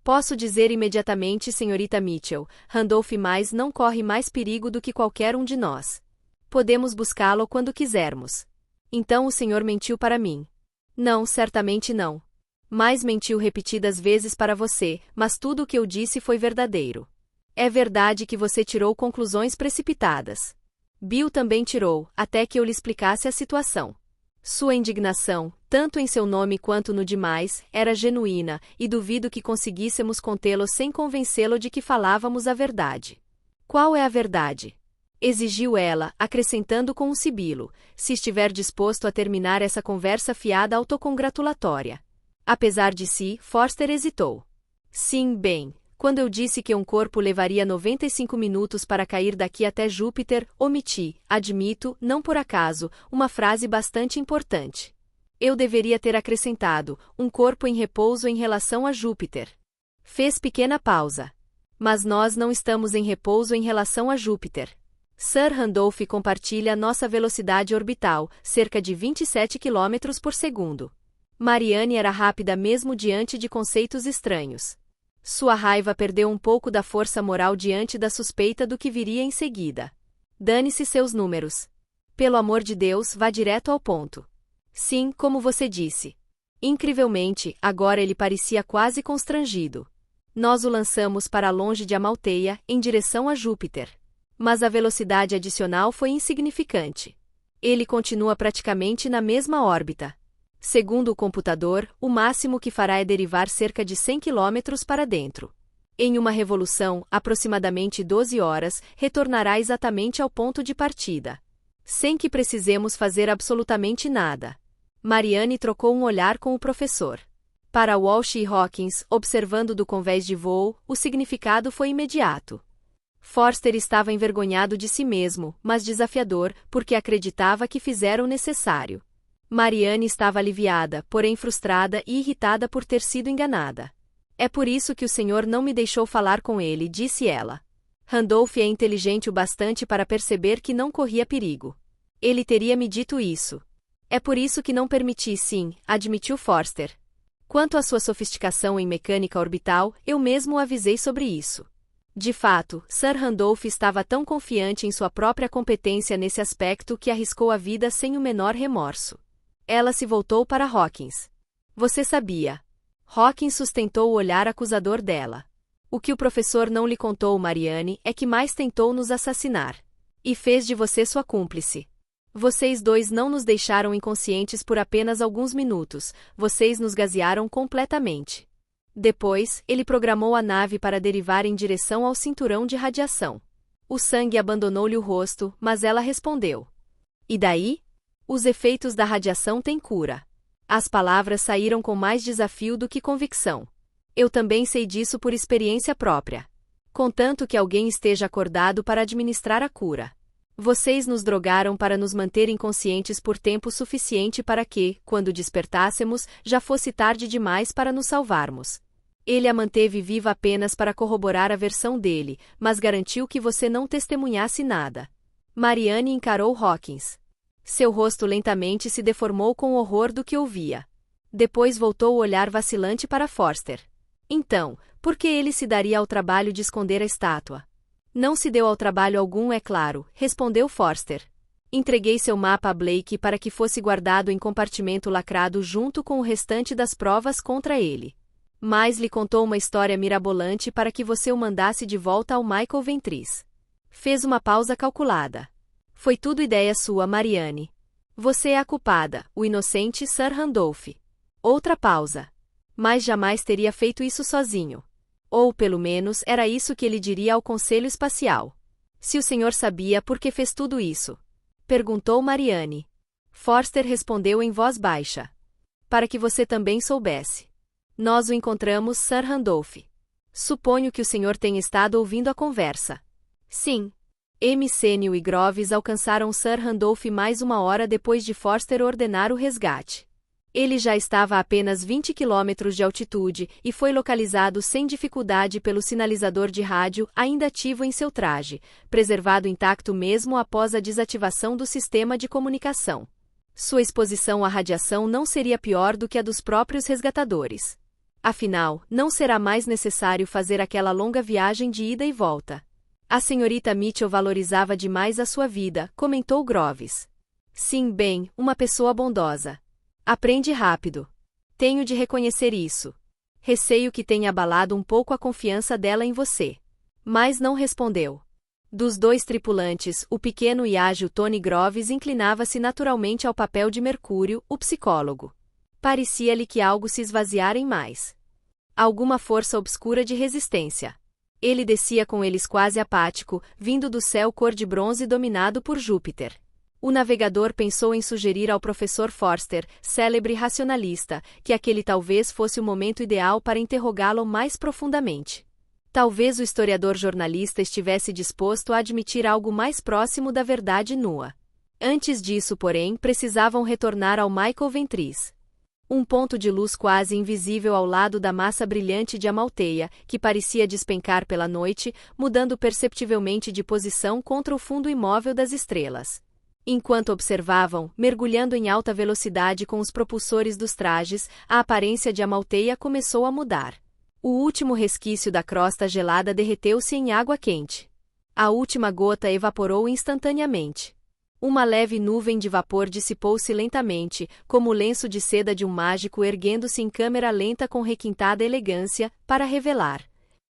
Posso dizer imediatamente, senhorita Mitchell, Randolph mais não corre mais perigo do que qualquer um de nós. Podemos buscá-lo quando quisermos. Então o senhor mentiu para mim. Não, certamente não. Mais mentiu repetidas vezes para você, mas tudo o que eu disse foi verdadeiro. É verdade que você tirou conclusões precipitadas. Bill também tirou, até que eu lhe explicasse a situação. Sua indignação, tanto em seu nome quanto no demais, era genuína, e duvido que conseguíssemos contê-lo sem convencê-lo de que falávamos a verdade. Qual é a verdade? Exigiu ela, acrescentando com um sibilo, se estiver disposto a terminar essa conversa fiada autocongratulatória. Apesar de si, Forster hesitou. Sim, bem, quando eu disse que um corpo levaria 95 minutos para cair daqui até Júpiter, omiti, admito, não por acaso, uma frase bastante importante. Eu deveria ter acrescentado, um corpo em repouso em relação a Júpiter. Fez pequena pausa. Mas nós não estamos em repouso em relação a Júpiter. Sir Randolph compartilha nossa velocidade orbital, cerca de 27 km por segundo. Marianne era rápida mesmo diante de conceitos estranhos. Sua raiva perdeu um pouco da força moral diante da suspeita do que viria em seguida. Dane-se seus números. Pelo amor de Deus, vá direto ao ponto. Sim, como você disse. Incrivelmente, agora ele parecia quase constrangido. Nós o lançamos para longe de Amalteia, em direção a Júpiter. Mas a velocidade adicional foi insignificante. Ele continua praticamente na mesma órbita. Segundo o computador, o máximo que fará é derivar cerca de 100 km para dentro. Em uma revolução, aproximadamente 12 horas, retornará exatamente ao ponto de partida. Sem que precisemos fazer absolutamente nada. Marianne trocou um olhar com o professor. Para Walsh e Hawkins, observando do convés de voo, o significado foi imediato. Forster estava envergonhado de si mesmo, mas desafiador, porque acreditava que fizera o necessário. Marianne estava aliviada, porém frustrada e irritada por ter sido enganada. É por isso que o senhor não me deixou falar com ele, disse ela. Randolph é inteligente o bastante para perceber que não corria perigo. Ele teria me dito isso. É por isso que não permiti, sim, admitiu Forster. Quanto à sua sofisticação em mecânica orbital, eu mesmo o avisei sobre isso. De fato, Sir Randolph estava tão confiante em sua própria competência nesse aspecto que arriscou a vida sem o menor remorso. Ela se voltou para Hawkins. Você sabia. Hawkins sustentou o olhar acusador dela. O que o professor não lhe contou, Marianne, é que mais tentou nos assassinar. E fez de você sua cúmplice. Vocês dois não nos deixaram inconscientes por apenas alguns minutos, vocês nos gasearam completamente. Depois, ele programou a nave para derivar em direção ao cinturão de radiação. O sangue abandonou-lhe o rosto, mas ela respondeu. E daí? Os efeitos da radiação têm cura. As palavras saíram com mais desafio do que convicção. Eu também sei disso por experiência própria. Contanto que alguém esteja acordado para administrar a cura. Vocês nos drogaram para nos manter inconscientes por tempo suficiente para que, quando despertássemos, já fosse tarde demais para nos salvarmos. Ele a manteve viva apenas para corroborar a versão dele, mas garantiu que você não testemunhasse nada. Marianne encarou Hawkins. Seu rosto lentamente se deformou com o horror do que ouvia. Depois voltou o olhar vacilante para Forster. Então, por que ele se daria ao trabalho de esconder a estátua? Não se deu ao trabalho algum, é claro, respondeu Forster. Entreguei seu mapa a Blake para que fosse guardado em compartimento lacrado junto com o restante das provas contra ele. Mas lhe contou uma história mirabolante para que você o mandasse de volta ao Michael Ventris. Fez uma pausa calculada. Foi tudo ideia sua, Marianne. Você é a culpada, o inocente Sir Randolph. Outra pausa. Mas jamais teria feito isso sozinho. Ou, pelo menos, era isso que ele diria ao Conselho Espacial. Se o senhor sabia por que fez tudo isso? Perguntou Marianne. Forster respondeu em voz baixa. Para que você também soubesse. Nós o encontramos, Sir Randolph. Suponho que o senhor tenha estado ouvindo a conversa. Sim. Sênio e Groves alcançaram Sir Randolph mais uma hora depois de Forster ordenar o resgate. Ele já estava a apenas 20 quilômetros de altitude e foi localizado sem dificuldade pelo sinalizador de rádio ainda ativo em seu traje, preservado intacto mesmo após a desativação do sistema de comunicação. Sua exposição à radiação não seria pior do que a dos próprios resgatadores. Afinal, não será mais necessário fazer aquela longa viagem de ida e volta. A senhorita Mitchell valorizava demais a sua vida, comentou Groves. Sim, bem, uma pessoa bondosa. Aprende rápido. Tenho de reconhecer isso. Receio que tenha abalado um pouco a confiança dela em você. Mas não respondeu. Dos dois tripulantes, o pequeno e ágil Tony Groves inclinava-se naturalmente ao papel de Mercúrio, o psicólogo. Parecia-lhe que algo se esvaziara em mais. Alguma força obscura de resistência. Ele descia com eles quase apático, vindo do céu cor de bronze dominado por Júpiter. O navegador pensou em sugerir ao professor Forster, célebre racionalista, que aquele talvez fosse o momento ideal para interrogá-lo mais profundamente. Talvez o historiador jornalista estivesse disposto a admitir algo mais próximo da verdade nua. Antes disso, porém, precisavam retornar ao Michael Ventris. Um ponto de luz quase invisível ao lado da massa brilhante de Amalteia, que parecia despencar pela noite, mudando perceptivelmente de posição contra o fundo imóvel das estrelas. Enquanto observavam, mergulhando em alta velocidade com os propulsores dos trajes, a aparência de Amalteia começou a mudar. O último resquício da crosta gelada derreteu-se em água quente. A última gota evaporou instantaneamente. Uma leve nuvem de vapor dissipou-se lentamente, como o lenço de seda de um mágico erguendo-se em câmera lenta com requintada elegância, para revelar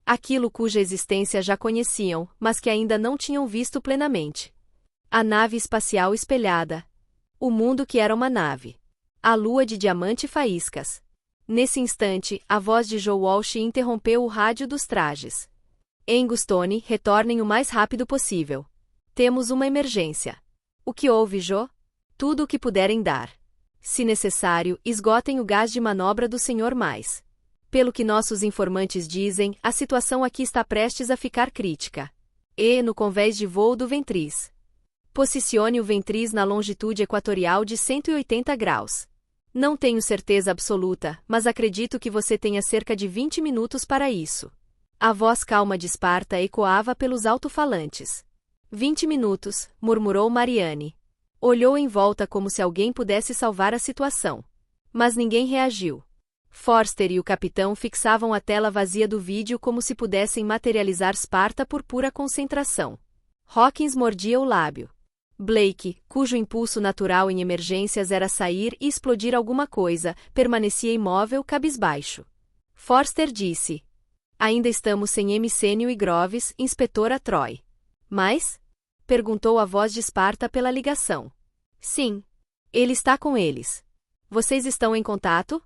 aquilo cuja existência já conheciam, mas que ainda não tinham visto plenamente. A nave espacial espelhada. O mundo que era uma nave. A lua de diamante e faíscas. Nesse instante, a voz de Joe Walsh interrompeu o rádio dos trajes. Angus, Tony, retornem o mais rápido possível. Temos uma emergência. O que houve, Joe? Tudo o que puderem dar. Se necessário, esgotem o gás de manobra do Sr. Mais. Pelo que nossos informantes dizem, a situação aqui está prestes a ficar crítica. E no convés de voo do Ventris. Posicione o Ventris na longitude equatorial de 180 graus. Não tenho certeza absoluta, mas acredito que você tenha cerca de 20 minutos para isso. A voz calma de Esparta ecoava pelos alto-falantes. 20 minutos, murmurou Mariane. Olhou em volta como se alguém pudesse salvar a situação. Mas ninguém reagiu. Forster e o capitão fixavam a tela vazia do vídeo como se pudessem materializar Esparta por pura concentração. Hawkins mordia o lábio. Blake, cujo impulso natural em emergências era sair e explodir alguma coisa, permanecia imóvel, cabisbaixo. Forster disse: Ainda estamos sem Hemicênio e Groves, inspetora Troy. Mas? Perguntou a voz de Esparta pela ligação. Sim. Ele está com eles. Vocês estão em contato?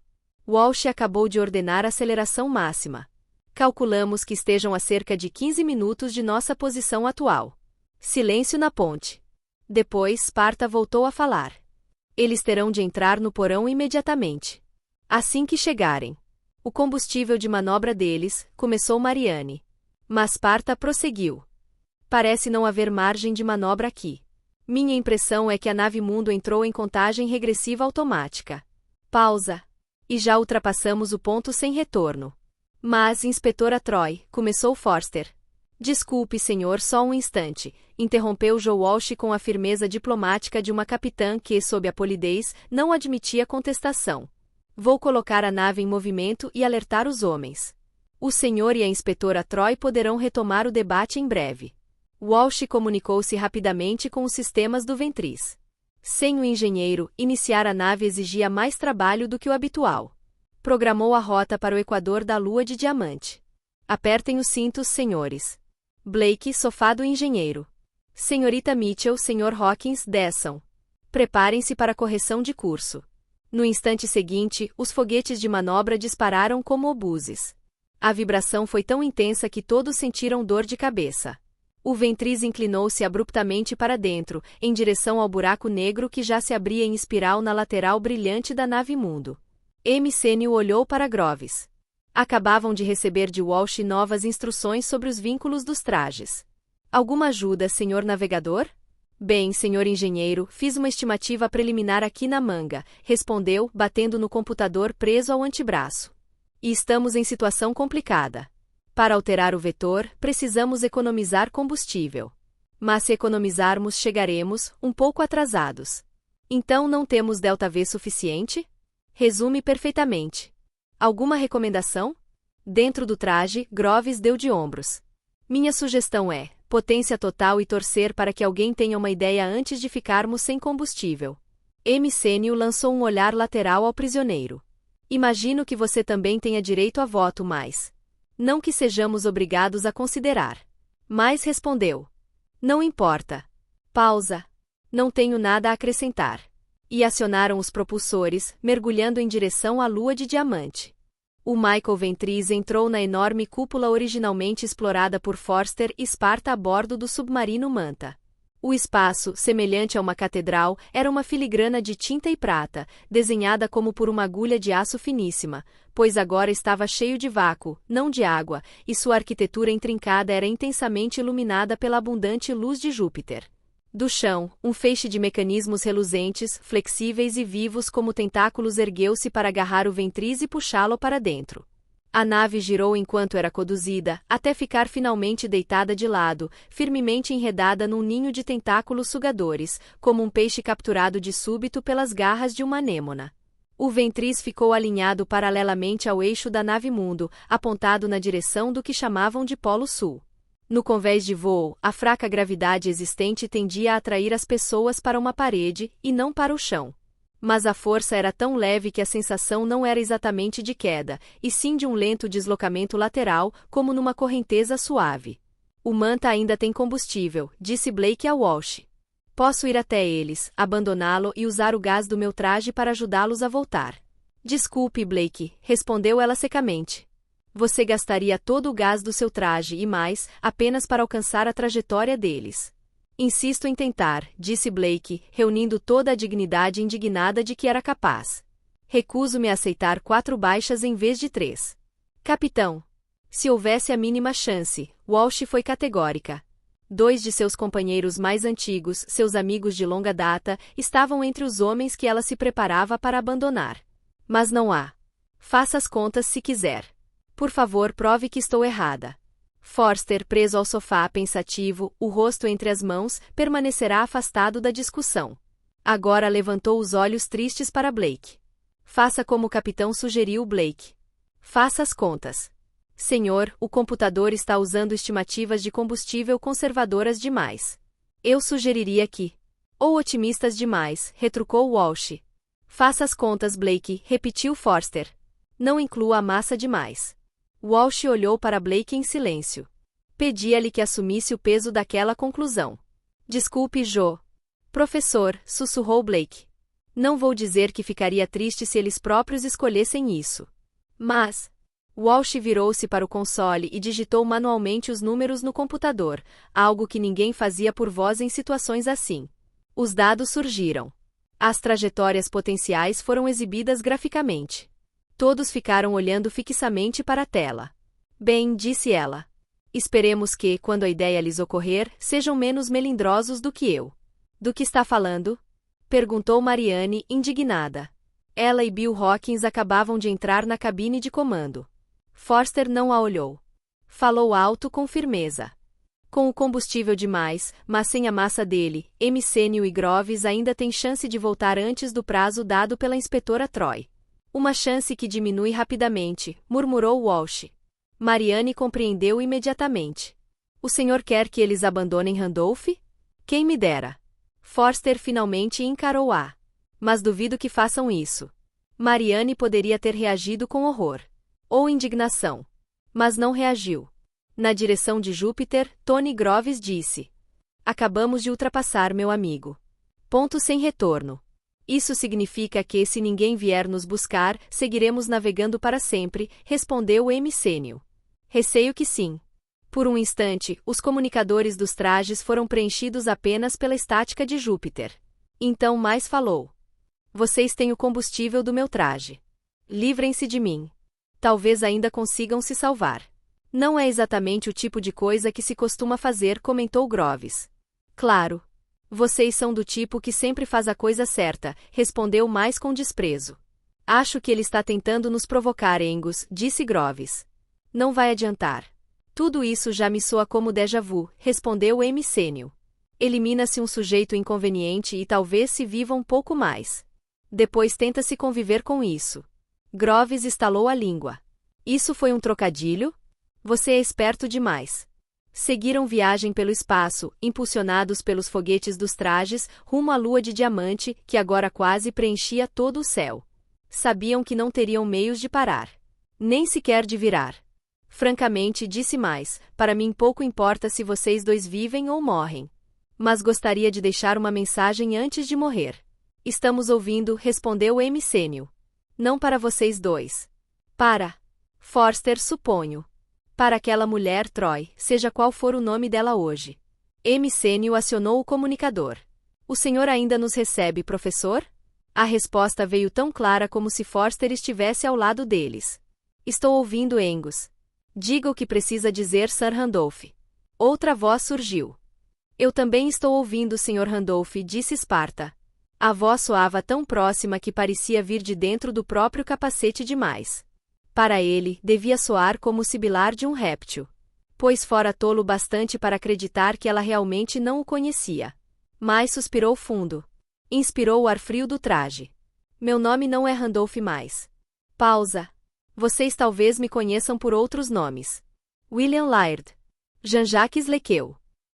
Walsh acabou de ordenar aceleração máxima. Calculamos que estejam a cerca de 15 minutos de nossa posição atual. Silêncio na ponte. Depois, Esparta voltou a falar. Eles terão de entrar no porão imediatamente. Assim que chegarem. O combustível de manobra deles, começou Mariane. Mas Esparta prosseguiu. Parece não haver margem de manobra aqui. Minha impressão é que a nave Mundo entrou em contagem regressiva automática. Pausa. E já ultrapassamos o ponto sem retorno. Mas, inspetora Troy, começou Forster. Desculpe, senhor, só um instante, interrompeu Joe Walsh com a firmeza diplomática de uma capitã que, sob a polidez, não admitia contestação. Vou colocar a nave em movimento e alertar os homens. O senhor e a inspetora Troy poderão retomar o debate em breve. Walsh comunicou-se rapidamente com os sistemas do Ventris. Sem o engenheiro, iniciar a nave exigia mais trabalho do que o habitual. Programou a rota para o equador da Lua de Diamante. Apertem os cintos, senhores. Blake, sofá do engenheiro. Senhorita Mitchell, Sr. Hawkins, desçam. Preparem-se para a correção de curso. No instante seguinte, os foguetes de manobra dispararam como obuses. A vibração foi tão intensa que todos sentiram dor de cabeça. O Ventris inclinou-se abruptamente para dentro, em direção ao buraco negro que já se abria em espiral na lateral brilhante da nave Mundo. Hemicênio olhou para Groves. Acabavam de receber de Walsh novas instruções sobre os vínculos dos trajes. Alguma ajuda, senhor navegador? Bem, senhor engenheiro, fiz uma estimativa preliminar aqui na manga, respondeu, batendo no computador preso ao antebraço. E estamos em situação complicada. Para alterar o vetor, precisamos economizar combustível. Mas se economizarmos, chegaremos, um pouco atrasados. Então não temos ΔV suficiente? Resume perfeitamente. Alguma recomendação? Dentro do traje, Groves deu de ombros. Minha sugestão é, potência total e torcer para que alguém tenha uma ideia antes de ficarmos sem combustível. Hemicênio lançou um olhar lateral ao prisioneiro. Imagino que você também tenha direito a voto, mas... Não que sejamos obrigados a considerar. Mas respondeu. Não importa. Pausa. Não tenho nada a acrescentar. E acionaram os propulsores, mergulhando em direção à Lua de Diamante. O Michael Ventris entrou na enorme cúpula originalmente explorada por Forster e Esparta a bordo do submarino Manta. O espaço, semelhante a uma catedral, era uma filigrana de tinta e prata, desenhada como por uma agulha de aço finíssima, pois agora estava cheio de vácuo, não de água, e sua arquitetura intrincada era intensamente iluminada pela abundante luz de Júpiter. Do chão, um feixe de mecanismos reluzentes, flexíveis e vivos como tentáculos ergueu-se para agarrar o Ventris e puxá-lo para dentro. A nave girou enquanto era conduzida, até ficar finalmente deitada de lado, firmemente enredada num ninho de tentáculos sugadores, como um peixe capturado de súbito pelas garras de uma anêmona. O Ventris ficou alinhado paralelamente ao eixo da nave Mundo, apontado na direção do que chamavam de Polo Sul. No convés de voo, a fraca gravidade existente tendia a atrair as pessoas para uma parede, e não para o chão. Mas a força era tão leve que a sensação não era exatamente de queda, e sim de um lento deslocamento lateral, como numa correnteza suave. O Manta ainda tem combustível, disse Blake a Walsh. Posso ir até eles, abandoná-lo e usar o gás do meu traje para ajudá-los a voltar. Desculpe, Blake, respondeu ela secamente. Você gastaria todo o gás do seu traje e mais, apenas para alcançar a trajetória deles. Insisto em tentar, disse Blake, reunindo toda a dignidade indignada de que era capaz. Recuso-me a aceitar 4 baixas em vez de 3. Capitão. Se houvesse a mínima chance, Walsh foi categórica. 2 de seus companheiros mais antigos, seus amigos de longa data, estavam entre os homens que ela se preparava para abandonar. Mas não há. Faça as contas se quiser. Por favor, prove que estou errada. Forster, preso ao sofá pensativo, o rosto entre as mãos, permanecerá afastado da discussão. Agora levantou os olhos tristes para Blake. Faça como o capitão sugeriu Blake. Faça as contas. Senhor, o computador está usando estimativas de combustível conservadoras demais. Eu sugeriria que. Ou otimistas demais, retrucou Walsh. Faça as contas, Blake, repetiu Forster. Não inclua a massa demais. Walsh olhou para Blake em silêncio. Pedia-lhe que assumisse o peso daquela conclusão. Desculpe, Joe. Professor, sussurrou Blake. Não vou dizer que ficaria triste se eles próprios escolhessem isso. Mas... Walsh virou-se para o console e digitou manualmente os números no computador, algo que ninguém fazia por voz em situações assim. Os dados surgiram. As trajetórias potenciais foram exibidas graficamente. Todos ficaram olhando fixamente para a tela. Bem, disse ela. Esperemos que, quando a ideia lhes ocorrer, sejam menos melindrosos do que eu. Do que está falando? Perguntou Marianne, indignada. Ela e Bill Hawkins acabavam de entrar na cabine de comando. Forster não a olhou. Falou alto com firmeza. Com o combustível demais, mas sem a massa dele, Hemicênio e Groves ainda têm chance de voltar antes do prazo dado pela inspetora Troy. Uma chance que diminui rapidamente, murmurou Walsh. Marianne compreendeu imediatamente. O senhor quer que eles abandonem Randolph? Quem me dera. Forster finalmente encarou-a. Mas duvido que façam isso. Marianne poderia ter reagido com horror. Ou indignação. Mas não reagiu. Na direção de Júpiter, Tony Groves disse. Acabamos de ultrapassar, meu amigo. Ponto sem retorno. Isso significa que, se ninguém vier nos buscar, seguiremos navegando para sempre, respondeu Hemicênio. Receio que sim. Por um instante, os comunicadores dos trajes foram preenchidos apenas pela estática de Júpiter. Então mais falou. Vocês têm o combustível do meu traje. Livrem-se de mim. Talvez ainda consigam se salvar. Não é exatamente o tipo de coisa que se costuma fazer, comentou Groves. Claro. Vocês são do tipo que sempre faz a coisa certa, respondeu mais com desprezo. Acho que ele está tentando nos provocar, Angus, disse Groves. Não vai adiantar. Tudo isso já me soa como déjà vu, respondeu Hemicênio. Elimina-se um sujeito inconveniente e talvez se viva um pouco mais. Depois tenta-se conviver com isso. Groves estalou a língua. Isso foi um trocadilho? Você é esperto demais. Seguiram viagem pelo espaço, impulsionados pelos foguetes dos trajes, rumo à lua de diamante, que agora quase preenchia todo o céu. Sabiam que não teriam meios de parar. Nem sequer de virar. Francamente, disse mais, para mim pouco importa se vocês dois vivem ou morrem. Mas gostaria de deixar uma mensagem antes de morrer. Estamos ouvindo, respondeu Hemicênio. Não para vocês dois. Para Forster, suponho. Para aquela mulher Troy, seja qual for o nome dela hoje. Hemicênio acionou o comunicador. O senhor ainda nos recebe, professor? A resposta veio tão clara como se Forster estivesse ao lado deles. Estou ouvindo, Angus. Diga o que precisa dizer, Sir Randolph. Outra voz surgiu. Eu também estou ouvindo, Sr. Randolph, disse Sparta. A voz soava tão próxima que parecia vir de dentro do próprio capacete demais. Para ele, devia soar como o sibilar de um réptil. Pois fora tolo bastante para acreditar que ela realmente não o conhecia. Mas suspirou fundo. Inspirou o ar frio do traje. Meu nome não é Randolph mais. Pausa. Vocês talvez me conheçam por outros nomes. William Laird. Jean-Jacques Lequeu.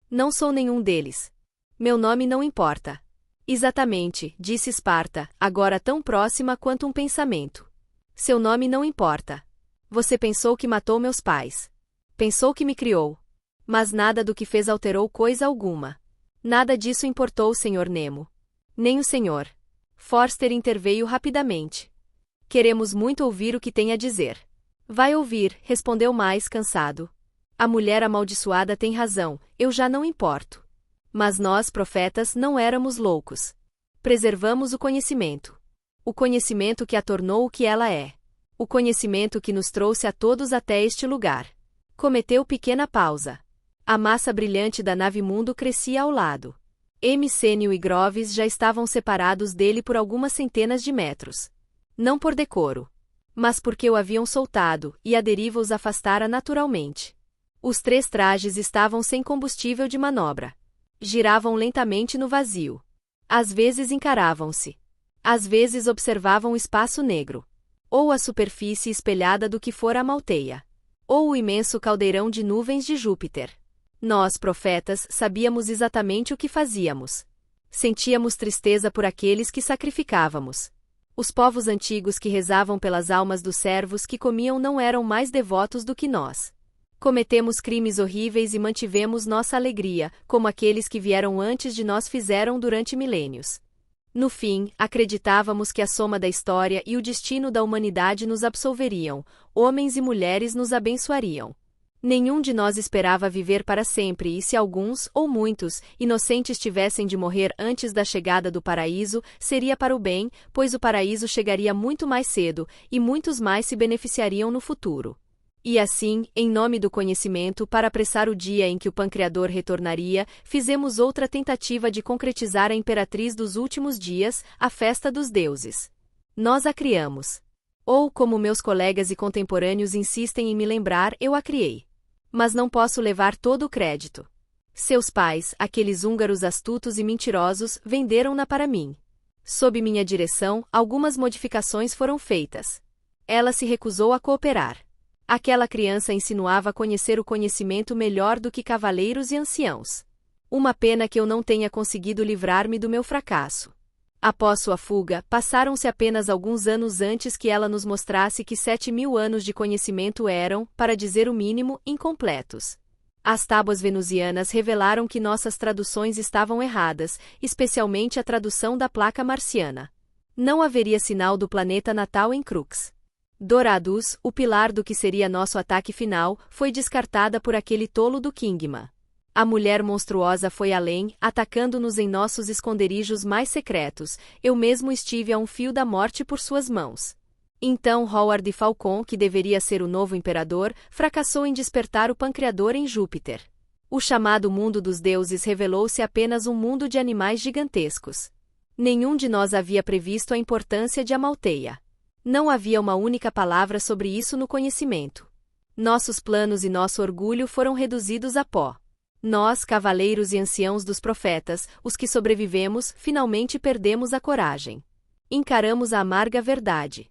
Não sou nenhum deles. Meu nome não importa. Exatamente, disse Sparta, agora tão próxima quanto um pensamento. Seu nome não importa. Você pensou que matou meus pais. Pensou que me criou. Mas nada do que fez alterou coisa alguma. Nada disso importou, Sr. Nemo. Nem o senhor. Forster interveio rapidamente. Queremos muito ouvir o que tem a dizer. Vai ouvir, respondeu mais cansado. A mulher amaldiçoada tem razão, eu já não importo. Mas nós, profetas, não éramos loucos. Preservamos o conhecimento. O conhecimento que a tornou o que ela é. O conhecimento que nos trouxe a todos até este lugar. Cometeu pequena pausa. A massa brilhante da nave Mundo crescia ao lado. Mcênio e Groves já estavam separados dele por algumas centenas de metros. Não por decoro, mas porque o haviam soltado, e a deriva os afastara naturalmente. Os 3 trajes estavam sem combustível de manobra. Giravam lentamente no vazio. Às vezes encaravam-se. Às vezes observavam o espaço negro. Ou a superfície espelhada do que fora a Malteia. Ou o imenso caldeirão de nuvens de Júpiter. Nós, profetas, sabíamos exatamente o que fazíamos. Sentíamos tristeza por aqueles que sacrificávamos. Os povos antigos que rezavam pelas almas dos servos que comiam não eram mais devotos do que nós. Cometemos crimes horríveis e mantivemos nossa alegria, como aqueles que vieram antes de nós fizeram durante milênios. No fim, acreditávamos que a soma da história e o destino da humanidade nos absolveriam, homens e mulheres nos abençoariam. Nenhum de nós esperava viver para sempre e se alguns, ou muitos, inocentes tivessem de morrer antes da chegada do paraíso, seria para o bem, pois o paraíso chegaria muito mais cedo, e muitos mais se beneficiariam no futuro. E assim, em nome do conhecimento, para apressar o dia em que o Pancreador retornaria, fizemos outra tentativa de concretizar a imperatriz dos últimos dias, a festa dos deuses. Nós a criamos. Ou, como meus colegas e contemporâneos insistem em me lembrar, eu a criei. Mas não posso levar todo o crédito. Seus pais, aqueles húngaros astutos e mentirosos, venderam-na para mim. Sob minha direção, algumas modificações foram feitas. Ela se recusou a cooperar. Aquela criança insinuava conhecer o conhecimento melhor do que cavaleiros e anciãos. Uma pena que eu não tenha conseguido livrar-me do meu fracasso. Após sua fuga, passaram-se apenas alguns anos antes que ela nos mostrasse que 7.000 anos de conhecimento eram, para dizer o mínimo, incompletos. As tábuas venusianas revelaram que nossas traduções estavam erradas, especialmente a tradução da placa marciana. Não haveria sinal do planeta natal em Crux. Doradus, o pilar do que seria nosso ataque final, foi descartada por aquele tolo do Kingman. A mulher monstruosa foi além, atacando-nos em nossos esconderijos mais secretos. Eu mesmo estive a um fio da morte por suas mãos. Então Howard Falcon, que deveria ser o novo imperador, fracassou em despertar o Pancreador em Júpiter. O chamado mundo dos deuses revelou-se apenas um mundo de animais gigantescos. Nenhum de nós havia previsto a importância de Amalteia. Não havia uma única palavra sobre isso no conhecimento. Nossos planos e nosso orgulho foram reduzidos a pó. Nós, cavaleiros e anciãos dos profetas, os que sobrevivemos, finalmente perdemos a coragem. Encaramos a amarga verdade.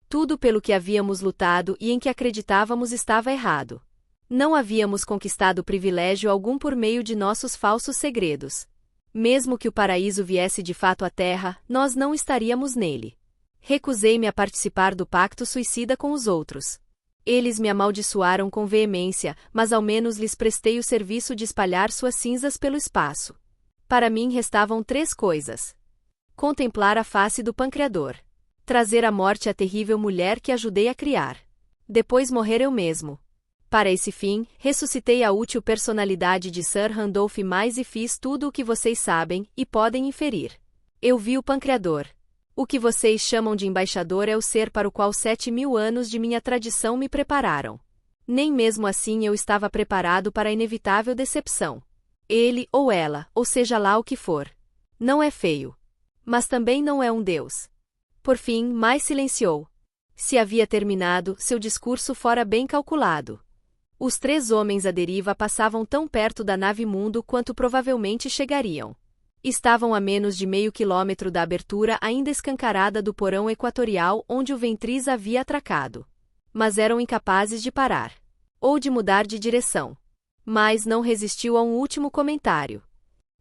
Tudo pelo que havíamos lutado e em que acreditávamos estava errado. Não havíamos conquistado privilégio algum por meio de nossos falsos segredos. Mesmo que o paraíso viesse de fato à Terra, nós não estaríamos nele. Recusei-me a participar do pacto suicida com os outros. Eles me amaldiçoaram com veemência, mas ao menos lhes prestei o serviço de espalhar suas cinzas pelo espaço. Para mim restavam 3 coisas. Contemplar a face do Pancreador. Trazer à morte a terrível mulher que ajudei a criar. Depois morrer eu mesmo. Para esse fim, ressuscitei a útil personalidade de Sir Randolph mais e fiz tudo o que vocês sabem, e podem inferir. Eu vi o Pancreador. O que vocês chamam de embaixador é o ser para o qual 7.000 anos de minha tradição me prepararam. Nem mesmo assim eu estava preparado para a inevitável decepção. Ele ou ela, ou seja lá o que for. Não é feio. Mas também não é um deus. Por fim, mais silenciou. Se havia terminado, seu discurso fora bem calculado. Os 3 homens à deriva passavam tão perto da nave Mundo quanto provavelmente chegariam. Estavam a menos de meio quilômetro da abertura ainda escancarada do porão equatorial onde o Ventriz havia atracado. Mas eram incapazes de parar. Ou de mudar de direção. Mas não resistiu a um último comentário.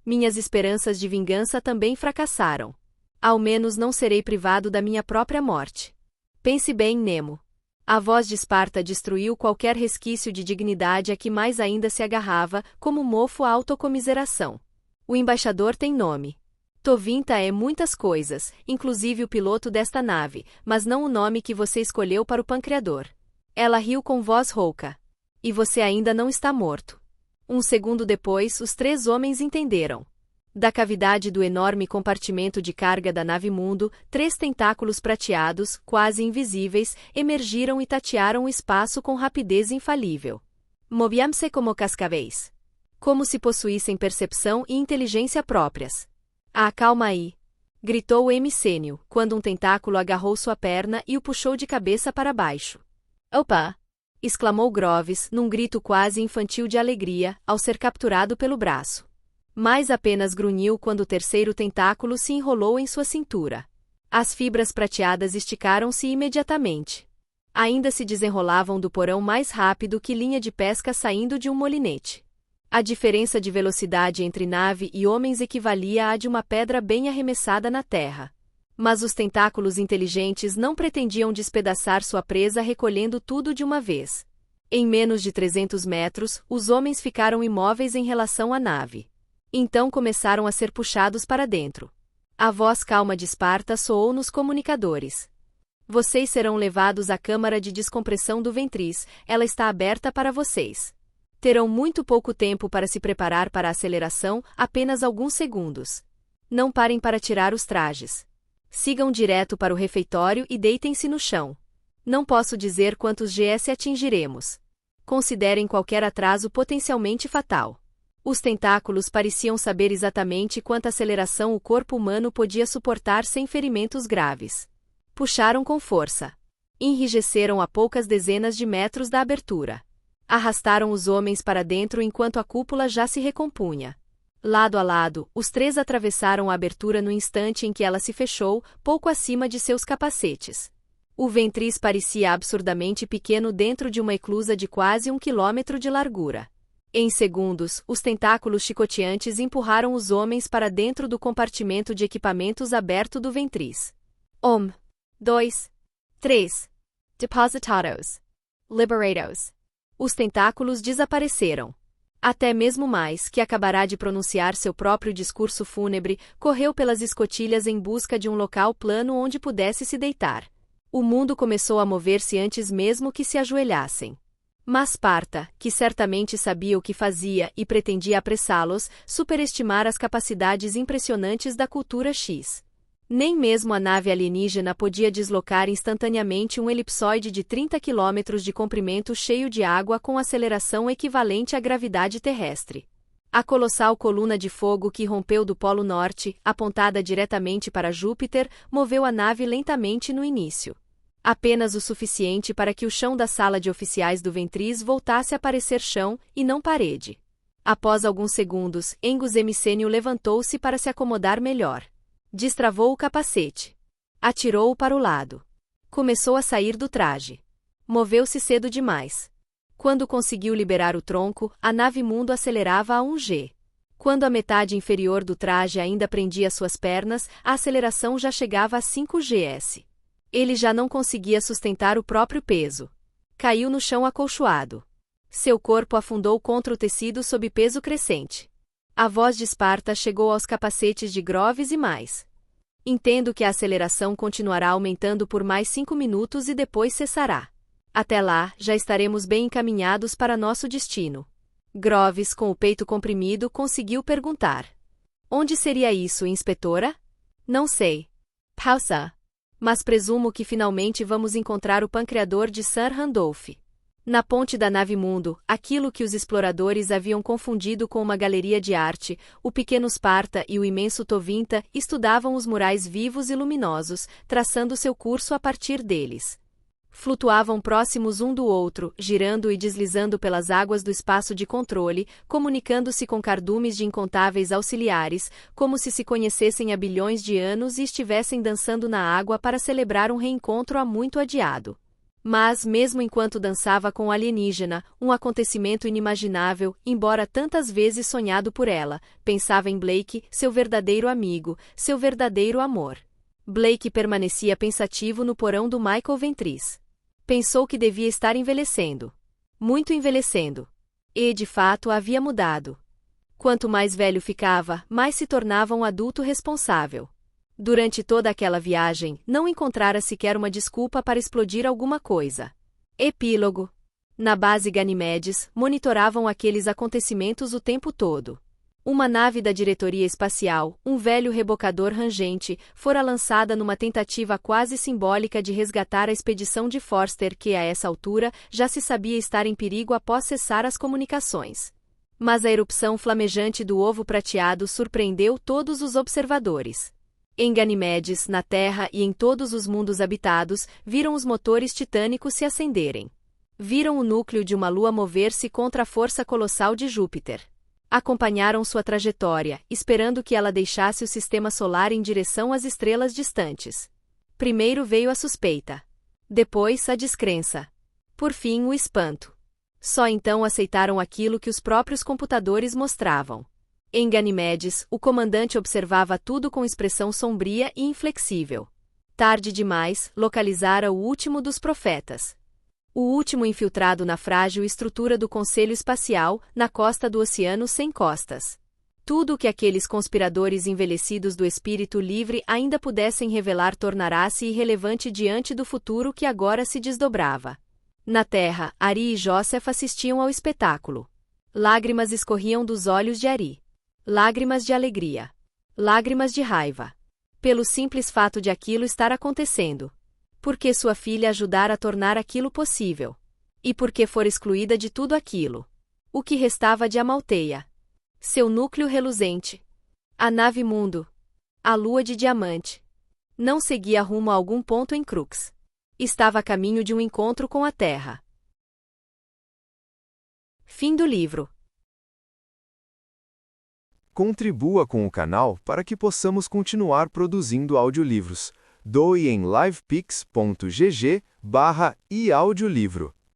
Minhas esperanças de vingança também fracassaram. Ao menos não serei privado da minha própria morte. Pense bem, Nemo. A voz de Esparta destruiu qualquer resquício de dignidade a que mais ainda se agarrava, como mofo à autocomiseração. O embaixador tem nome. Tovinta é muitas coisas, inclusive o piloto desta nave, mas não o nome que você escolheu para o Pancreador. Ela riu com voz rouca. E você ainda não está morto. Um segundo depois, os 3 homens entenderam. Da cavidade do enorme compartimento de carga da nave Mundo, 3 tentáculos prateados, quase invisíveis, emergiram e tatearam o espaço com rapidez infalível. Movíam-se como cascavéis. Como se possuíssem percepção e inteligência próprias. Ah, calma aí! Gritou Emicênio, quando um tentáculo agarrou sua perna e o puxou de cabeça para baixo. Opa! Exclamou Groves, num grito quase infantil de alegria, ao ser capturado pelo braço. Mas apenas grunhiu quando o terceiro tentáculo se enrolou em sua cintura. As fibras prateadas esticaram-se imediatamente. Ainda se desenrolavam do porão mais rápido que linha de pesca saindo de um molinete. A diferença de velocidade entre nave e homens equivalia à de uma pedra bem arremessada na terra. Mas os tentáculos inteligentes não pretendiam despedaçar sua presa recolhendo tudo de uma vez. Em menos de 300 metros, os homens ficaram imóveis em relação à nave. Então começaram a ser puxados para dentro. A voz calma de Esparta soou nos comunicadores. Vocês serão levados à câmara de descompressão do Ventris, ela está aberta para vocês. Terão muito pouco tempo para se preparar para a aceleração, apenas alguns segundos. Não parem para tirar os trajes. Sigam direto para o refeitório e deitem-se no chão. Não posso dizer quantos GS atingiremos. Considerem qualquer atraso potencialmente fatal. Os tentáculos pareciam saber exatamente quanta aceleração o corpo humano podia suportar sem ferimentos graves. Puxaram com força. Enrijeceram a poucas dezenas de metros da abertura. Arrastaram os homens para dentro enquanto a cúpula já se recompunha. Lado a lado, os três atravessaram a abertura no instante em que ela se fechou, pouco acima de seus capacetes. O Ventris parecia absurdamente pequeno dentro de uma eclusa de quase 1 quilômetro de largura. Em segundos, os tentáculos chicoteantes empurraram os homens para dentro do compartimento de equipamentos aberto do Ventris. 2, 3. Depositados. Liberados. Os tentáculos desapareceram. Até mesmo mais, que acabará de pronunciar seu próprio discurso fúnebre, correu pelas escotilhas em busca de um local plano onde pudesse se deitar. O mundo começou a mover-se antes mesmo que se ajoelhassem. Mas Esparta, que certamente sabia o que fazia e pretendia apressá-los, superestimara as capacidades impressionantes da cultura X. Nem mesmo a nave alienígena podia deslocar instantaneamente um elipsoide de 30 km de comprimento cheio de água com aceleração equivalente à gravidade terrestre. A colossal coluna de fogo que rompeu do Polo Norte, apontada diretamente para Júpiter, moveu a nave lentamente no início. Apenas o suficiente para que o chão da sala de oficiais do Ventris voltasse a parecer chão, e não parede. Após alguns segundos, Engus Emicênio levantou-se para se acomodar melhor. Destravou o capacete. Atirou-o para o lado. Começou a sair do traje. Moveu-se cedo demais. Quando conseguiu liberar o tronco, a nave mundo acelerava a 1G. Quando a metade inferior do traje ainda prendia suas pernas, a aceleração já chegava a 5Gs. Ele já não conseguia sustentar o próprio peso. Caiu no chão acolchoado. Seu corpo afundou contra o tecido sob peso crescente. A voz de Esparta chegou aos capacetes de Groves e mais. Entendo que a aceleração continuará aumentando por mais 5 minutos e depois cessará. Até lá, já estaremos bem encaminhados para nosso destino. Groves, com o peito comprimido, conseguiu perguntar. Onde seria isso, inspetora? Não sei. Pausa. Mas presumo que finalmente vamos encontrar o pancreador de Sir Randolph. Na ponte da nave Mundo, aquilo que os exploradores haviam confundido com uma galeria de arte, o pequeno Esparta e o imenso Tovinta estudavam os murais vivos e luminosos, traçando seu curso a partir deles. Flutuavam próximos um do outro, girando e deslizando pelas águas do espaço de controle, comunicando-se com cardumes de incontáveis auxiliares, como se conhecessem há bilhões de anos e estivessem dançando na água para celebrar um reencontro há muito adiado. Mas, mesmo enquanto dançava com o alienígena, um acontecimento inimaginável, embora tantas vezes sonhado por ela, pensava em Blake, seu verdadeiro amigo, seu verdadeiro amor. Blake permanecia pensativo no porão do Michael Ventris. Pensou que devia estar envelhecendo. Muito envelhecendo. E, de fato, havia mudado. Quanto mais velho ficava, mais se tornava um adulto responsável. Durante toda aquela viagem, não encontrara sequer uma desculpa para explodir alguma coisa. Epílogo. Na base Ganimedes, monitoravam aqueles acontecimentos o tempo todo. Uma nave da diretoria espacial, um velho rebocador rangente, fora lançada numa tentativa quase simbólica de resgatar a expedição de Forster que, a essa altura, já se sabia estar em perigo após cessar as comunicações. Mas a erupção flamejante do ovo prateado surpreendeu todos os observadores. Em Ganimedes, na Terra e em todos os mundos habitados, viram os motores titânicos se acenderem. Viram o núcleo de uma lua mover-se contra a força colossal de Júpiter. Acompanharam sua trajetória, esperando que ela deixasse o sistema solar em direção às estrelas distantes. Primeiro veio a suspeita. Depois, a descrença. Por fim, o espanto. Só então aceitaram aquilo que os próprios computadores mostravam. Em Ganimedes, o comandante observava tudo com expressão sombria e inflexível. Tarde demais, localizara o último dos profetas. O último infiltrado na frágil estrutura do Conselho Espacial, na costa do oceano sem costas. Tudo o que aqueles conspiradores envelhecidos do espírito livre ainda pudessem revelar tornará-se irrelevante diante do futuro que agora se desdobrava. Na Terra, Ari e Jósef assistiam ao espetáculo. Lágrimas escorriam dos olhos de Ari. Lágrimas de alegria. Lágrimas de raiva. Pelo simples fato de aquilo estar acontecendo. Porque sua filha ajudara a tornar aquilo possível. E porque fora excluída de tudo aquilo. O que restava de Amalteia. Seu núcleo reluzente. A nave mundo. A lua de diamante. Não seguia rumo a algum ponto em Crux. Estava a caminho de um encontro com a Terra. Fim do livro. Contribua com o canal para que possamos continuar produzindo audiolivros. Doe em livepix.gg/eaudiolivro.